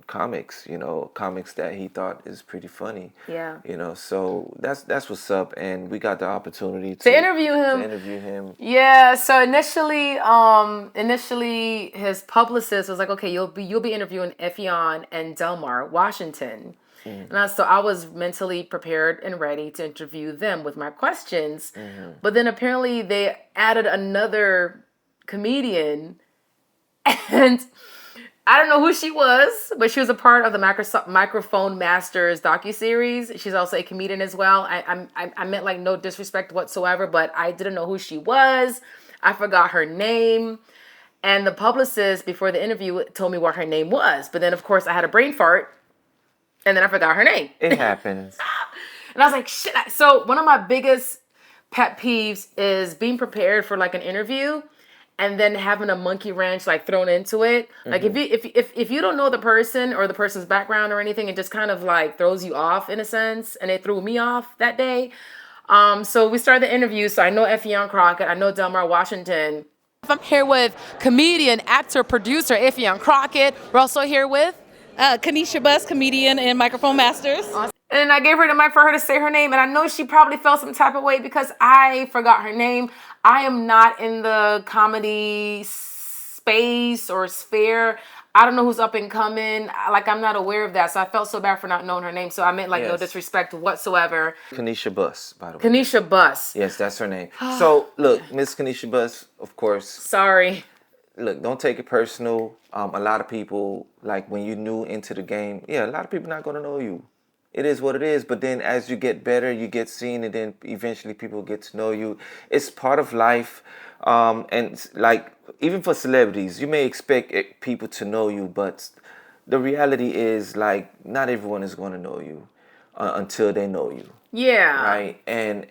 comics, comics that he thought is pretty funny. Yeah. So that's what's up, and we got the opportunity to interview him. To interview him. Yeah. So initially his publicist was like, okay, you'll be interviewing Affion and Delmar Washington. And so I was mentally prepared and ready to interview them with my questions. But then apparently they added another comedian, and I don't know who she was, but she was a part of the Microphone Masters docuseries. She's also a comedian as well. I meant like no disrespect whatsoever, but I didn't know who she was. I forgot her name. And the publicist before the interview told me what her name was. But then, of course, I had a brain fart, and then I forgot her name. It happens. And I was like, shit. So one of my biggest pet peeves is being prepared for like an interview and then having a monkey wrench like thrown into it. Like if you don't know the person or the person's background or anything, it just kind of like throws you off in a sense. And it threw me off that day. So we started the interview. So I know Affion Crockett. I know Delmar Washington. I'm here with comedian, actor, producer Affion Crockett. We're also here with Kanisha Bus, comedian and Microphone Masters. And I gave her the mic for her to say her name. And I know she probably felt some type of way because I forgot her name. I am not in the comedy space or sphere. I don't know who's up and coming. Like, I'm not aware of that. So I felt so bad for not knowing her name. So I meant like no disrespect whatsoever. Kanisha Bus, by the way. Kanisha Bus. Yes, that's her name. So, look, Miss Kanisha Bus, of course. Sorry. Look, don't take it personal. A lot of people, like when you're new into the game, a lot of people not going to know you. It is what it is. But then as you get better, you get seen, and then eventually people get to know you. It's part of life. And like, even for celebrities, you may expect people to know you, but the reality is, like, not everyone is going to know you until they know you. Yeah. Right? And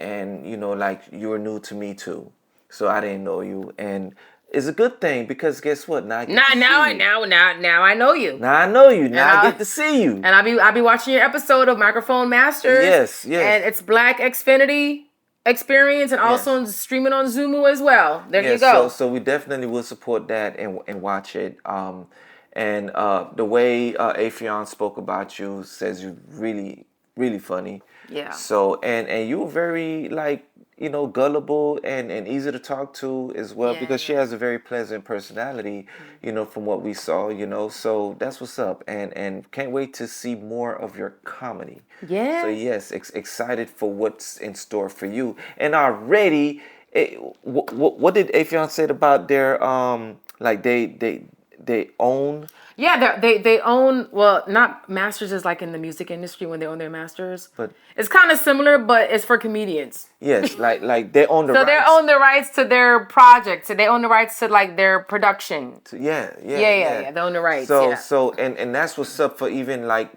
like, you were new to me too. So I didn't know you. And it's a good thing, because guess what? Now I know you. Now I know you. Now I get to see you. And I'll be watching your episode of Microphone Masters. Yes. And it's Black Xfinity experience, and also streaming on Zumu as well. There you go. So we definitely will support that and watch it. And the way Affion spoke about you, says you're really, really funny. Yeah. So and you were very, like, gullible and easy to talk to as well, because she has a very pleasant personality, from what we saw, so that's what's up, and can't wait to see more of your comedy. Yeah. So yes, excited for what's in store for you. And already, what did Affion say about their like they own? Yeah, they own, well, not masters is like in the music industry when they own their masters. But it's kind of similar, but it's for comedians. Yes, like they own the rights. So they own the rights to their projects. So they own the rights to like their production. Yeah. They own the rights. So and that's what's up for even, like,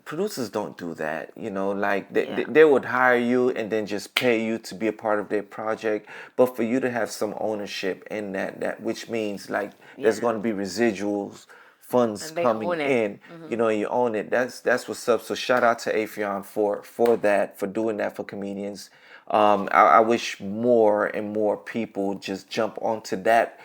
producers don't do that, like they would hire you and then just pay you to be a part of their project, but for you to have some ownership in that which means, like, there's going to be residuals, funds coming in, and you own it. That's what's up. So shout out to Affion for that, for doing that for comedians. I wish more and more people just jump onto that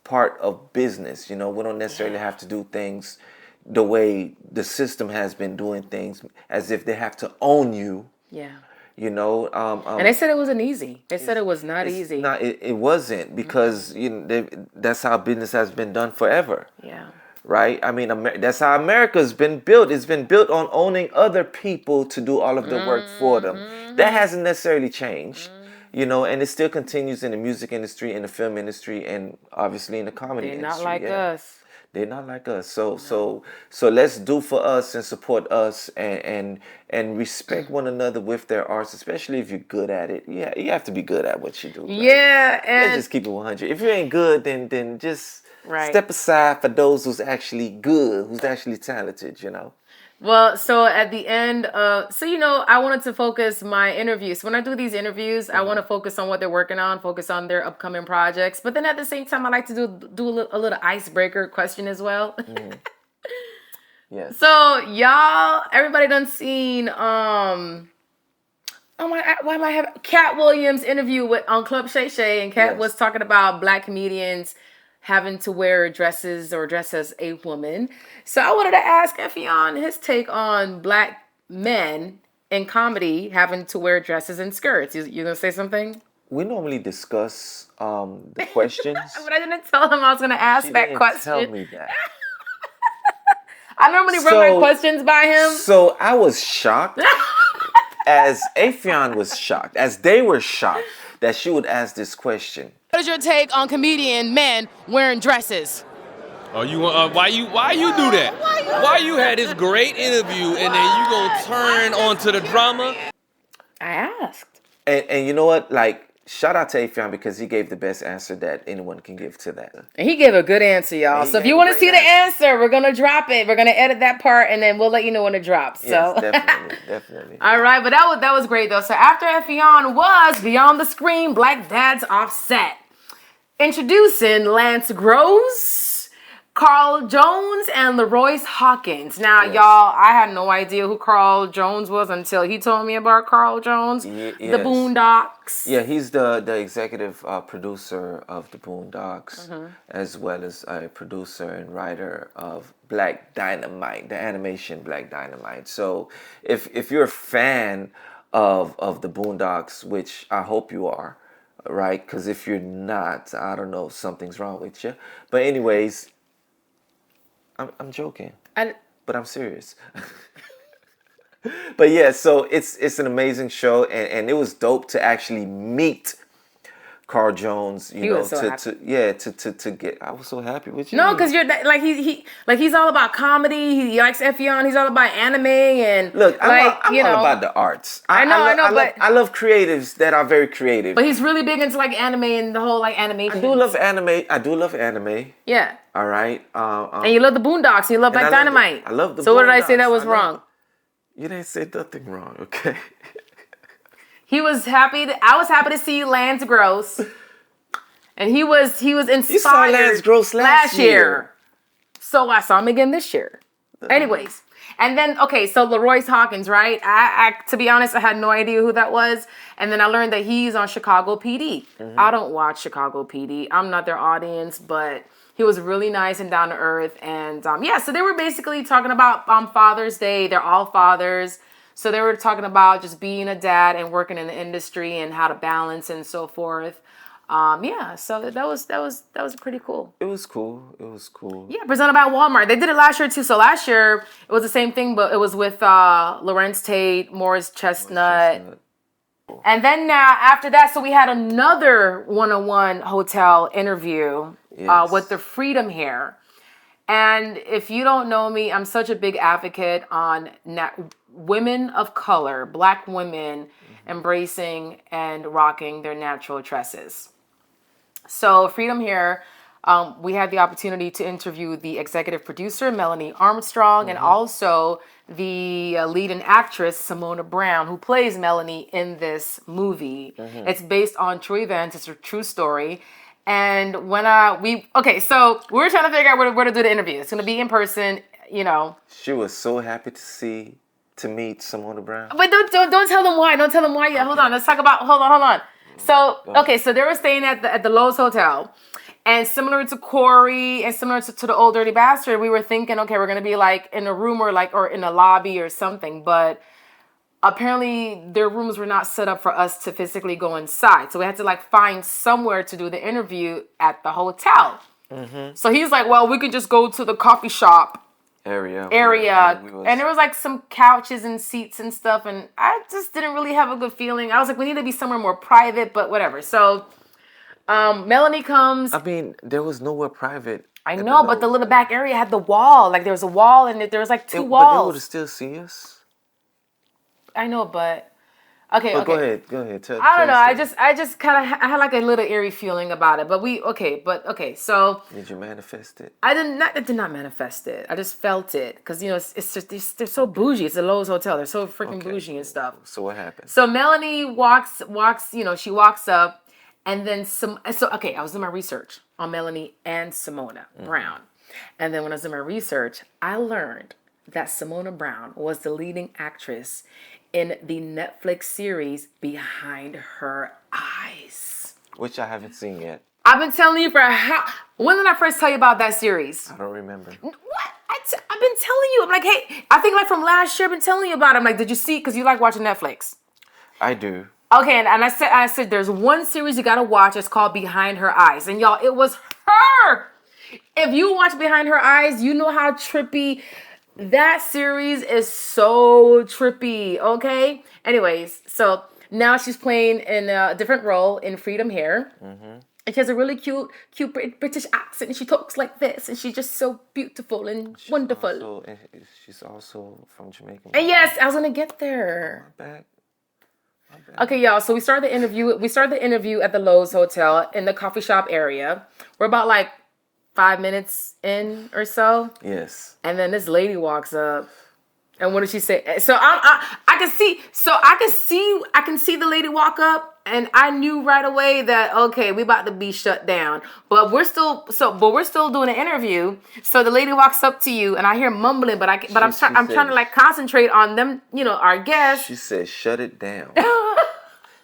part of business. We don't necessarily have to do things the way the system has been doing things, as if they have to own you. Yeah. And they said it wasn't easy. They said it was not easy. It wasn't, because that's how business has been done forever. Yeah. Right? I mean, that's how America's been built. It's been built on owning other people to do all of the work for them. That hasn't necessarily changed. And it still continues in the music industry, in the film industry, and obviously in the comedy industry. They're not like us. They're not like us. So let's do for us and support us and respect one another with their arts, especially if you're good at it. Yeah, you have to be good at what you do. Right? Yeah, and let's just keep it 100. If you ain't good, then just Right. Step aside for those who's actually good, who's actually talented, you know. Well, so at the end of, so, I wanted to focus my interviews. When I do these interviews, I want to focus on what they're working on, focus on their upcoming projects. But then at the same time, I like to do a little icebreaker question as well. Yes. So y'all, everybody done seen, oh my, why am I having Cat Williams interview on Club Shay Shay, and Cat was talking about black comedians having to wear dresses or dress as a woman. So I wanted to ask Effion his take on black men in comedy having to wear dresses and skirts. You gonna say something? We normally discuss the questions. But I didn't tell him I was gonna ask She that didn't question. tell me that. I normally run my questions by him. So I was shocked, as Effion was shocked, as they were shocked that she would ask this question. What is your take on comedian men wearing dresses? Oh, you why you do that? Why you had this great interview and then you gonna turn onto the drama? I asked. And you know what? Like, shout out to Effion because he gave the best answer that anyone can give to that. And he gave a good answer, y'all. So if you want to see the answer, we're going to drop it. We're going to edit that part, and then we'll let you know when it drops. Yes, So definitely. All right, but that was great, though. So after Effion was Beyond the Screen, Black Dad's Offset. Introducing Lance Gross, Carl Jones, and Leroyce Hawkins. Now, y'all, I had no idea who Carl Jones was until he told me about Carl Jones. Yes. The Boondocks. Yeah, he's the executive producer of the Boondocks, as well as a producer and writer of Black Dynamite, the animation Black Dynamite. So if you're a fan of the Boondocks, which I hope you are, right? Because if you're not, I don't know, something's wrong with you. But anyways, I'm joking, but I'm serious. But yeah, so it's an amazing show, and it was dope to actually meet Carl Jones. You know, to get. I was so happy with you. No, because you're like he's all about comedy. He likes Effion. He's all about anime and look. I'm all about the arts. I know, I love creatives that are very creative. But he's really big into like anime and the whole like animation. I do love anime. Yeah. All right. And you love the Boondocks. And you love Black Dynamite. I love the. So what did I say that was wrong? You didn't say nothing wrong, okay? He was happy. I was happy to see Lance Gross, and he was inspired. You saw Lance Gross last year. So I saw him again this year. Anyways, and then so Leroyce Hawkins, right? I to be honest, I had no idea who that was, and then I learned that he's on Chicago PD. I don't watch Chicago PD. I'm not their audience, but he was really nice and down to earth, and so they were basically talking about Father's Day. They're all fathers. So they were talking about just being a dad and working in the industry and how to balance and so forth. So that was pretty cool. It was cool. Yeah, presented by Walmart. They did it last year too. So last year it was the same thing, but it was with Lawrence Tate, Morris Chestnut. And then after that, so we had another 101 Hotel interview with the Freedom Hair. And if you don't know me, I'm such a big advocate on women of color, black women, embracing and rocking their natural tresses. So Freedom Hair, we had the opportunity to interview the executive producer, Melanie Armstrong, and also the lead and actress, Simona Brown, who plays Melanie in this movie. It's based on true events. It's a true story. And when so we were trying to figure out where to do the interview. It's going to be in person, She was so happy to meet Simona Brown. But don't tell them why. Don't tell them why yet. Hold on. Let's talk about. Hold on. So so they were staying at the Lowe's Hotel, and similar to Corey and similar to the Old Dirty Bastard, we were thinking, we're gonna be like in a room or in a lobby or something, but apparently their rooms were not set up for us to physically go inside, so we had to find somewhere to do the interview at the hotel. So he's like, well, we could just go to the coffee shop area, and there was some couches and seats and stuff, and I just didn't really have a good feeling. I was like, we need to be somewhere more private, but whatever. So Melanie comes. I mean, there was nowhere private. I know, but the little back area had the wall. There was a wall, and there was two walls. But they would still see us. I know, but Okay, But okay. go ahead. Tell, I don't know. tell I your story. just kind of I had like a little eerie feeling about it. But okay. So Did you manifest it? I did not manifest it. I just felt it because it's just they're so bougie. It's a Lowe's hotel. They're so freaking bougie and stuff. So what happened? So Melanie walks. She walks up, and then some. So okay, I was doing my research on Melanie and Simona Brown, and then when I was doing my research, I learned that Simona Brown was the leading actress in the Netflix series Behind Her Eyes. Which I haven't seen yet. I've been telling you for how. When did I first tell you about that series? I don't remember. What? I've been telling you. I'm like, hey, I think like from last year, I've been telling you about it. I'm like, did you see? Because you like watching Netflix. I do. Okay, and I said, there's one series you gotta watch. It's called Behind Her Eyes, and y'all, it was her. If you watch Behind Her Eyes, you know how trippy that series is. So trippy. Okay. Anyways, so now she's playing in a different role in Freedom Hair. And she has a really cute British accent, and she talks like this, and she's just so beautiful and wonderful. She's also from Jamaica. And yes, I was gonna get there. My bad. Okay, y'all. So we started the interview. We started the interview at the Lowe's Hotel in the coffee shop area. We're about like 5 minutes in or so, Yes. and then this lady walks up. And what did she say? So I can see. So I can see the lady walk up, and I knew right away that okay, we about to be shut down. But we're still doing an interview. So the lady walks up to you, and I hear mumbling, but I'm trying to like concentrate on them. Our guests. She said, "Shut it down."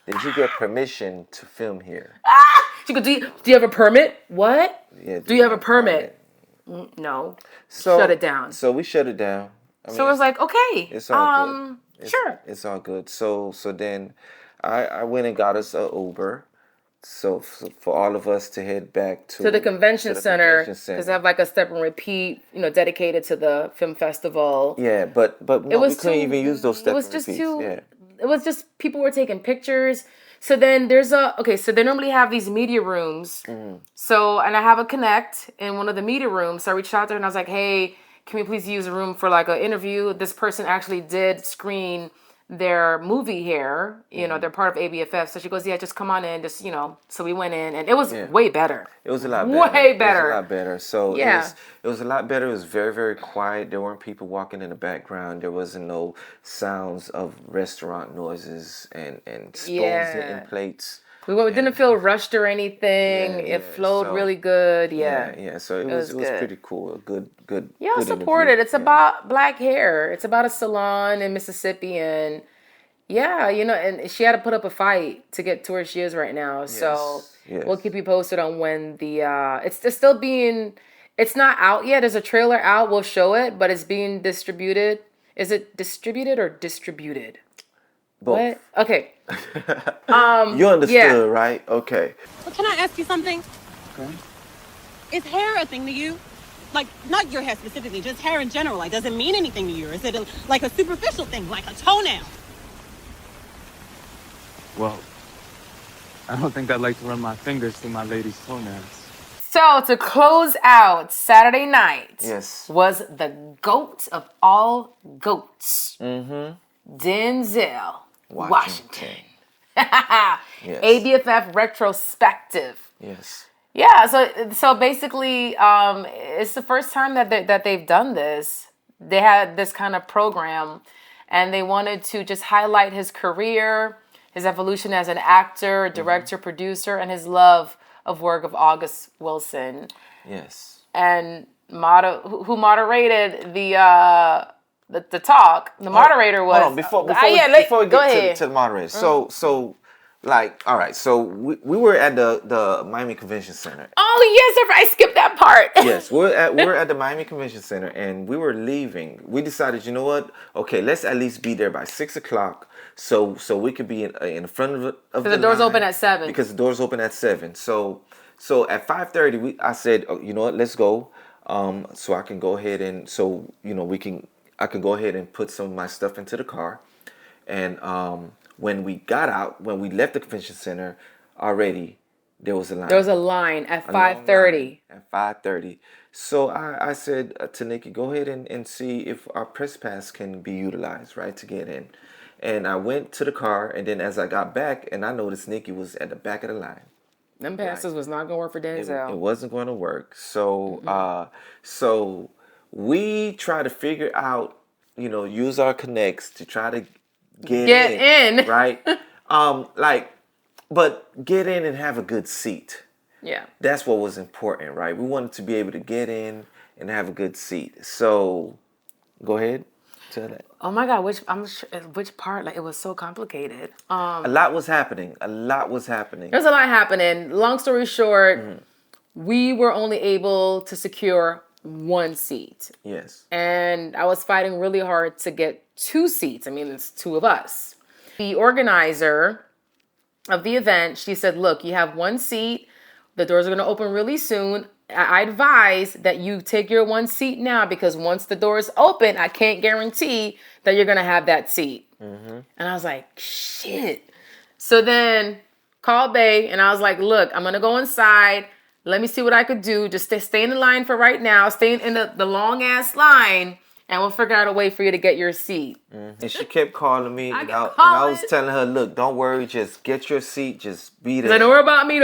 Did you get permission to film here? She goes, do you have a permit? What? Yeah. Do you have a permit? No. So shut it down. So we shut it down. So it was like, okay. It's all good. Sure. It's all good. So then I went and got us an Uber. So for all of us to head back to the convention center, convention because they have like a step and repeat, dedicated to the film festival. Yeah, but no, we couldn't even use those step and repeats. It was just people were taking pictures. So then so they normally have these media rooms. So, and I have a connect in one of the media rooms. So I reached out to her and I was like, hey, can we please use a room for like an interview? This person actually did screen their movie here. They're part of ABFF. So she goes, yeah, just come on in. Just, so we went in and it was way better. It was a lot better. Way better. It was a lot better. So yeah. It was a lot better. It was very, very quiet. There weren't people walking in the background. There wasn't no sounds of restaurant noises and spoons hitting plates. We didn't feel rushed or anything. It flowed really good. Yeah. So it was pretty cool. Good. Yeah, good support interview. it. It's about black hair. It's about a salon in Mississippi, and and she had to put up a fight to get to where she is right now. So we'll keep you posted on when it's not out yet. There's a trailer out. We'll show it, but it's being distributed. Is it distributed or distributed? Both. What? Okay. You understood, right? Okay. Well, can I ask you something? Okay. Is hair a thing to you? Like, not your hair specifically, just hair in general. Like, does it mean anything to you? Or is it like a superficial thing, like a toenail? Well, I don't think I'd like to run my fingers through my lady's toenails. So to close out Saturday night was the GOAT of all GOATs. Denzel Washington. ABFF retrospective. Yes. Yeah, so basically, it's the first time that they've done this. They had this kind of program, and they wanted to just highlight his career, his evolution as an actor, director, producer, and his love of work of August Wilson. Yes. And who moderated the talk. The moderator was. Hold on, before we get to the moderator. So like, all right. So we were at the Miami Convention Center. Oh yes, I skipped that part. Yes, we're at the Miami Convention Center, and we were leaving. We decided, you know what? Okay, let's at least be there by 6:00, so we could be in front of the. Because the doors open at 7. Because the doors open at 7. So at 5:30, I said, oh, you know what? Let's go. So I can go ahead and I can go ahead and put some of my stuff into the car. And when we left the convention center, already there was a line. There was a line at 5:30. At 5:30. So I said to Nikki, go ahead and see if our press pass can be utilized, right, to get in. And I went to the car, and then as I got back, and I noticed Nikki was at the back of the line. Them passes was not gonna work for Denzel. It wasn't going to work. So, so we try to figure out, use our connects to try to get in, right? But get in and have a good seat. Yeah. That's what was important, right? We wanted to be able to get in and have a good seat. So, go ahead. Tell that. Oh my God, which part? Like, it was so complicated. A lot was happening. There's a lot happening. Long story short, we were only able to secure one seat. Yes. And I was fighting really hard to get 2 seats. I mean, it's 2 of us. The organizer of the event, she said, look, you have 1 seat. The doors are going to open really soon. I advise that you take your 1 seat now, because once the doors open, I can't guarantee that you're going to have that seat. And I was like, shit. So then called Daye, and I was like, look, I'm going to go inside. Let me see what I could do. Just stay in the line for right now. Stay in the long ass line, and we'll figure out a way for you to get your seat. And she kept calling me, and I was telling her, look, don't worry, just get your seat, just be there. So don't worry about me,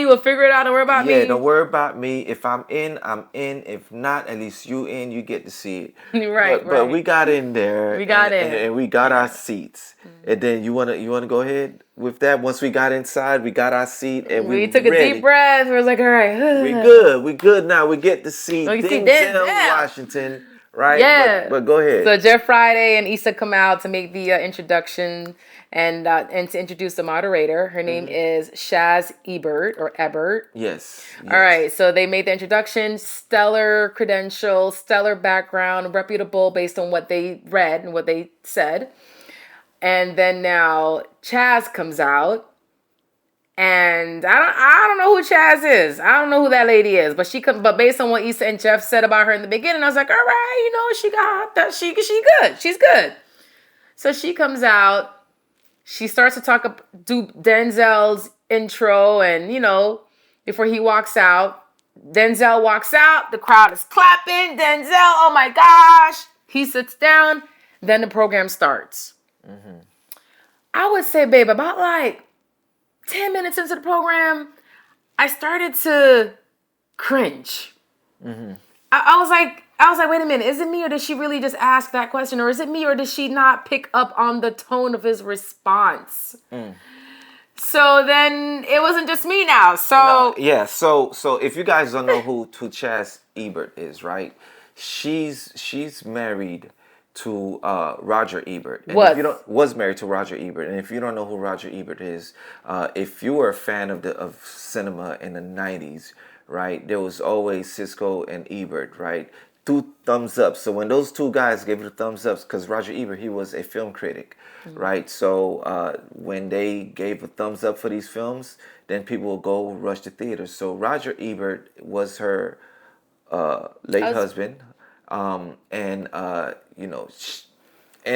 we'll figure it out, don't worry about me. Yeah, don't worry about me. If I'm in, I'm in. If not, at least you in, you get to see it. Right, but we got in there. We got in. And we got our seats. And then you wanna go ahead with that? Once we got inside, we got our seat, and we took a deep breath. We was like, all right. We good now. We get to see Denzel Washington. Right? Yeah. But go ahead. So Jeff Friday and Issa come out to make the introduction and to introduce the moderator. Her name is Shaz Ebert. Yes. All right. So they made the introduction. Stellar credentials, stellar background, reputable based on what they read and what they said. And then now Chaz comes out. And I don't know who Chaz is. I don't know who that lady is. But based on what Issa and Jeff said about her in the beginning, I was like, all right, she got that. She good. She's good. So she comes out. She starts to do Denzel's intro, and before he walks out, Denzel walks out. The crowd is clapping. Denzel, oh my gosh. He sits down. Then the program starts. I would say, babe, about like 10 minutes into the program, I started to cringe. I was like, wait a minute, is it me, or did she really just ask that question? Or is it me, or did she not pick up on the tone of his response? So then it wasn't just me now. So So if you guys don't know who Chaz Ebert is, right? She's married to Roger Ebert. And was married to Roger Ebert. And if you don't know who Roger Ebert is, if you were a fan of cinema in the 90s, right, there was always Cisco and Ebert, right? 2 thumbs up. So when those 2 guys gave it a thumbs up, because Roger Ebert, he was a film critic, right? So when they gave a thumbs up for these films, then people will go rush to theaters. So Roger Ebert was her late husband. And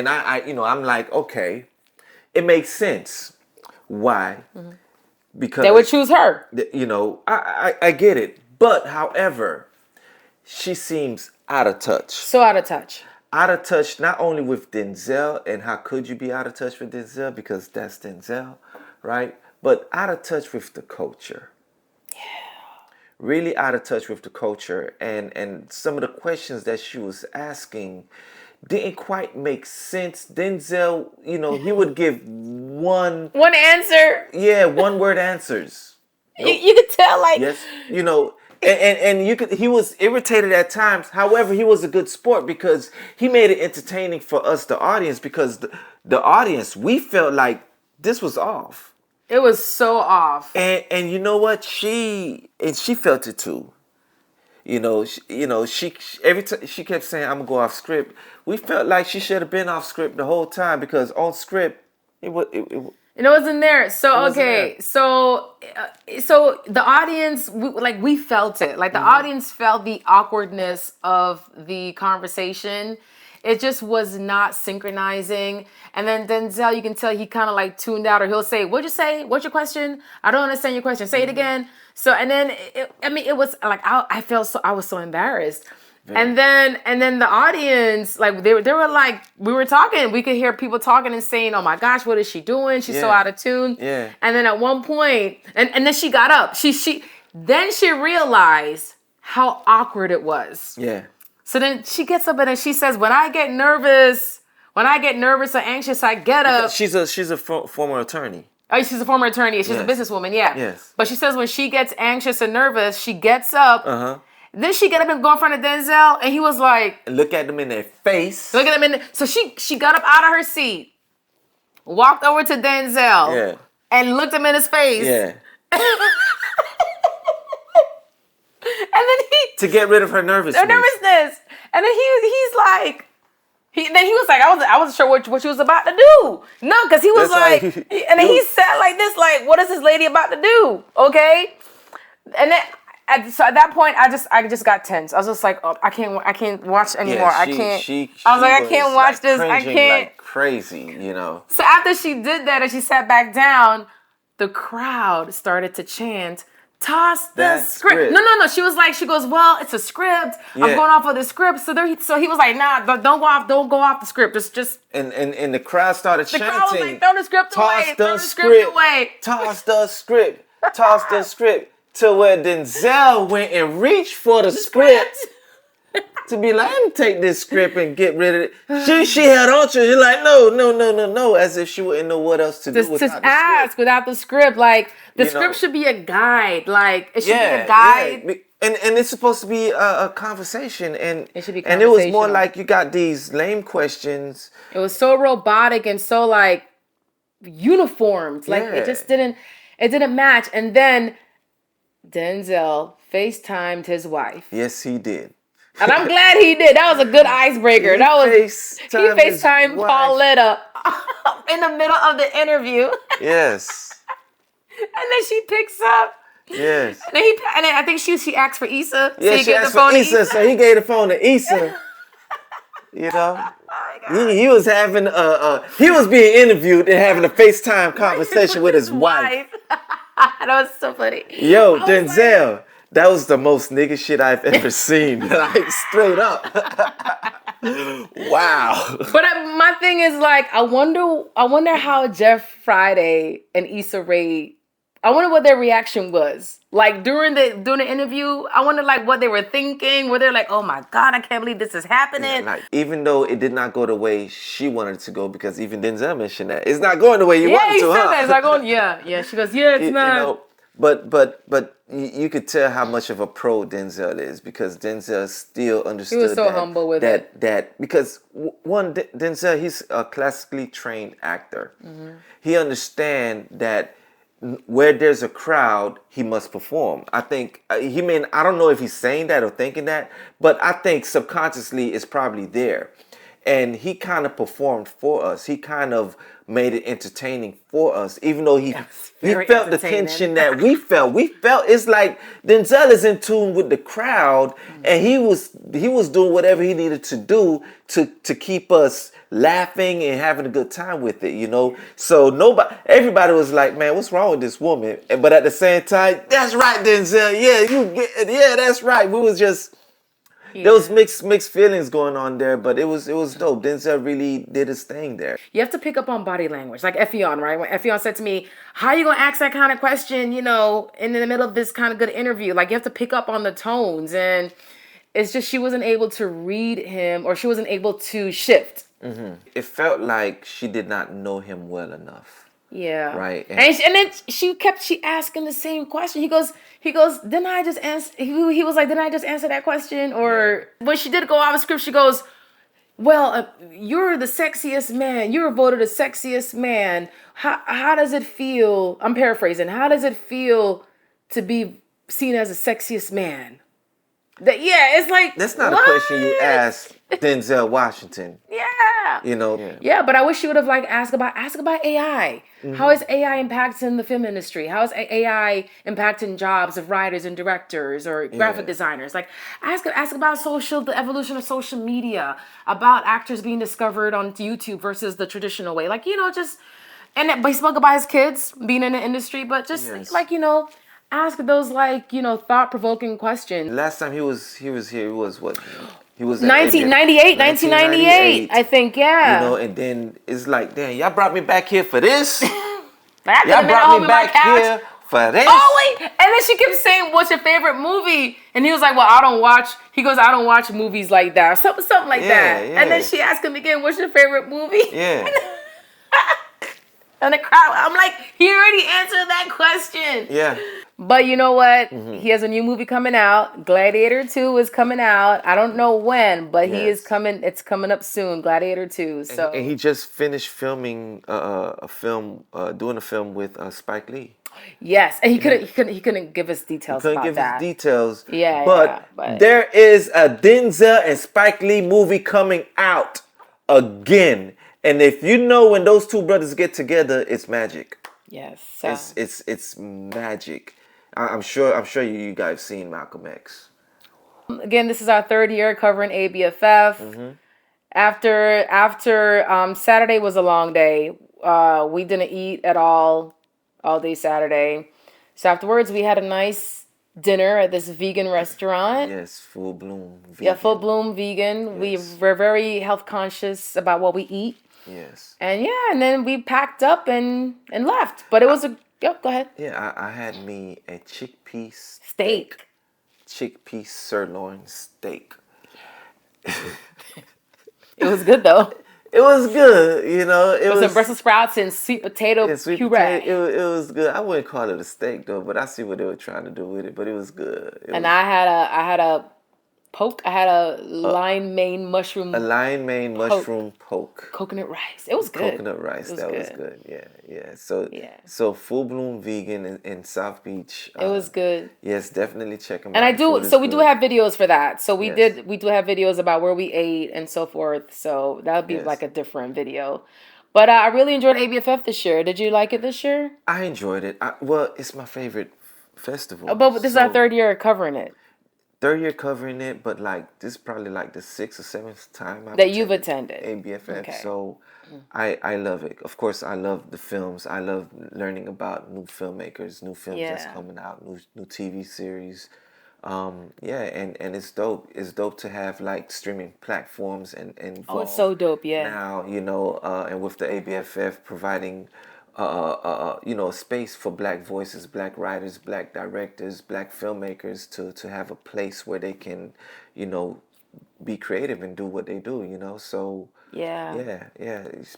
I'm like, okay, it makes sense. Why? Because they would choose her. I get it. But however, she seems out of touch. So out of touch. Out of touch, not only with Denzel, and how could you be out of touch with Denzel? Because that's Denzel, right? But out of touch with the culture. Really out of touch with the culture, and some of the questions that she was asking didn't quite make sense. Denzel, he would give one answer. Yeah, 1-word answers. You could tell, like, yes, and he was irritated at times. However, he was a good sport because he made it entertaining for us, the audience, because the audience, we felt like this was off. It was so off. And you know what? She felt it too. She every time she kept saying, "I'm gonna go off script." We felt like she should have been off script the whole time, because on script it wasn't there. So okay, so the audience, we felt it. Like the audience felt the awkwardness of the conversation. It just was not synchronizing. And then Denzel, you can tell he kind of like tuned out, or he'll say, "What'd you say? What's your question? I don't understand your question. Say it again." So, and then, it was like, I was so embarrassed. And then the audience, like they were like, we were talking, we could hear people talking and saying, oh my gosh, what is she doing? She's so out of tune. Yeah. And then at one point, and then she got up. Then she realized how awkward it was. Yeah. So then she gets up and then she says, when I get nervous or anxious, I get up. She's a former attorney. Oh, she's a former attorney. She's a businesswoman, yeah. Yes. But she says when she gets anxious and nervous, she gets up. Uh-huh. Then she get up and go in front of Denzel, and he was like, look at them in their face. So she got up out of her seat, walked over to Denzel, and looked him in his face. Yeah. And then to get rid of her nervousness. And then he's like, he was like, I wasn't sure what she was about to do. No, because he was and then he sat like this, like, what is this lady about to do? Okay, and then. So at that point, I just got tense. I was just like, oh, I can't watch anymore. I can't watch this. I can't. Like crazy, you know. So after she did that and she sat back down, the crowd started to chant, "Toss the script." No. She goes, well, it's a script. Yeah. I'm going off of the script. So he was like, nah, don't go off the script. Just. And the crowd started chanting. The crowd was like, throw the script away. Toss the script. Toss the script. To where Denzel went and reached for the script to be like, let me take this script and get rid of it. She held on to it. She's like, no, as if she wouldn't know what else to do without the script. Without the script. Like, the script should be a guide. Like, it should be a guide. Yeah. And it's supposed to be a conversation. And it should be and it was more like you got these lame questions. It was so robotic and so, like, uniformed. Like, it just didn't match. And then Denzel FaceTimed his wife. Yes, he did. And I'm glad he did. That was a good icebreaker. He FaceTimed Pauletta in the middle of the interview. Yes. And then she picks up. Yes. And then I think she asked for Issa. Yeah, so she asked for Issa, so he gave the phone to Issa. You know? He was having he was being interviewed and having a FaceTime conversation with his wife. That was so funny. Yo, Denzel, that was the most nigga shit I've ever seen. Like, straight up. Wow. But my thing is, like, I wonder how Jeff Friday and Issa Rae, I wonder what their reaction was. Like, during the interview, I wonder, like, what they were thinking. Were they like, oh my God, I can't believe this is happening. Yeah, like, even though it did not go the way she wanted it to go, because even Denzel mentioned that. It's not going the way you want it to, huh? Yeah, he said that. It's not going, yeah. She goes, yeah, it's not. You know, but you could tell how much of a pro Denzel is, because Denzel still understood. He was so humble with it. That because Denzel, he's a classically trained actor. Mm-hmm. He understands that where there's a crowd, he must perform. I think I don't know if he's saying that or thinking that, but I think subconsciously it's probably there. And he kind of performed for us. He kind of made it entertaining for us, even though he felt the tension that we felt. We felt it's like Denzel is in tune with the crowd, and he was doing whatever he needed to do to keep us laughing and having a good time with it, you know. So everybody was like, man, what's wrong with this woman? But at the same time, that's right, Denzel. Yeah, that's right. We was just. Yeah. There was mixed feelings going on there, but it was dope. Denzel really did his thing there. You have to pick up on body language, like Effion, right? When Effion said to me, "How are you gonna ask that kind of question?" You know, in the middle of this kind of good interview, like you have to pick up on the tones, and it's just she wasn't able to read him, or she wasn't able to shift. Mm-hmm. It felt like she did not know him well enough. Yeah. Right. And then she asking the same question. He goes, didn't I just answer? He was like, didn't I just answer that question? Or when she did go off the script, she goes, well, you're the sexiest man. You were voted the sexiest man. How does it feel? I'm paraphrasing. How does it feel to be seen as the sexiest man? It's like, that's not a question you ask Denzel Washington. Yeah. You know. Yeah, but I wish she would have asked about AI. Mm-hmm. How is AI impacting the film industry? How is AI impacting jobs of writers and directors or graphic designers? Like, ask about the evolution of social media, about actors being discovered on YouTube versus the traditional way. Like, you know, but he spoke about his kids being in the industry, but just ask those like, thought-provoking questions. Last time he was here, he was what? He was at 1998, 1998, I think, yeah. And then it's like, damn, y'all brought me back here for this? Y'all brought me back here for this? Oh, wait. And then she kept saying, what's your favorite movie? And he was like, well, I don't watch movies like that. Or something like that. Yeah. And then she asked him again, what's your favorite movie? Yeah. And the crowd, I'm like, he already answered that question. Yeah. But you know what? He has a new movie coming out. Gladiator 2 is coming out. I don't know when, but he is coming. It's coming up soon. Gladiator 2. So and he just finished filming doing a film with Spike Lee. Yes, and he couldn't give us details about Couldn't give that. us details. Yeah, but there is a Denzel and Spike Lee movie coming out again. And if you know when those two brothers get together, it's magic. Yes. It's magic. I'm sure you guys seen Malcolm X. Again, this is our third year covering ABFF. After Saturday was a long day. We didn't eat at all day Saturday. So afterwards, we had a nice dinner at this vegan restaurant. Yes, Full Bloom Vegan. Yeah, Full Bloom Vegan. Yes. We're very health conscious about what we eat. Yes. And and then we packed up and left. But it was go ahead. Yeah, I had me a chickpea sirloin steak. It was good though. It was good, It was some Brussels sprouts and sweet potato puree. It was good. I wouldn't call it a steak though, but I see what they were trying to do with it. But it was good. I had a poke. I had a lime main mushroom. A lime main mushroom poke. Coconut rice. It was good. Coconut rice. Was good. Yeah. So Full Bloom Vegan in South Beach. It was good. Yes, definitely check them out. And we do have videos for that. So we do have videos about where we ate and so forth. So that would be like a different video. But I really enjoyed ABFF this year. Did you like it this year? I enjoyed it. It's my favorite festival. But this is our third year covering it. Third year covering it, but this is probably like the 6th or 7th time you've attended ABFF. Okay. So I love it. Of course, I love the films. I love learning about new filmmakers, new films that's coming out, new TV series. And it's dope. It's dope to have like streaming platforms and it's so dope. Yeah. Now and with the ABFF providing a space for black voices, black writers, black directors, black filmmakers to have a place where they can, be creative and do what they do, So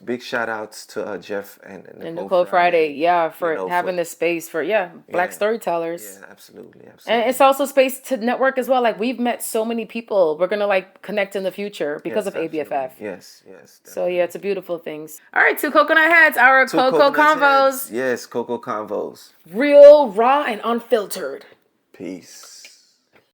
big shout outs to Jeff and Nicole Friday, for having this space for black storytellers. Yeah, absolutely. And it's also space to network as well. Like we've met so many people. We're gonna connect in the future because of ABFF. Yes. Definitely. So it's a beautiful thing. All right, two coconut heads, our Coco Convos. Yes, Coco Convos. Real, raw, and unfiltered. Peace.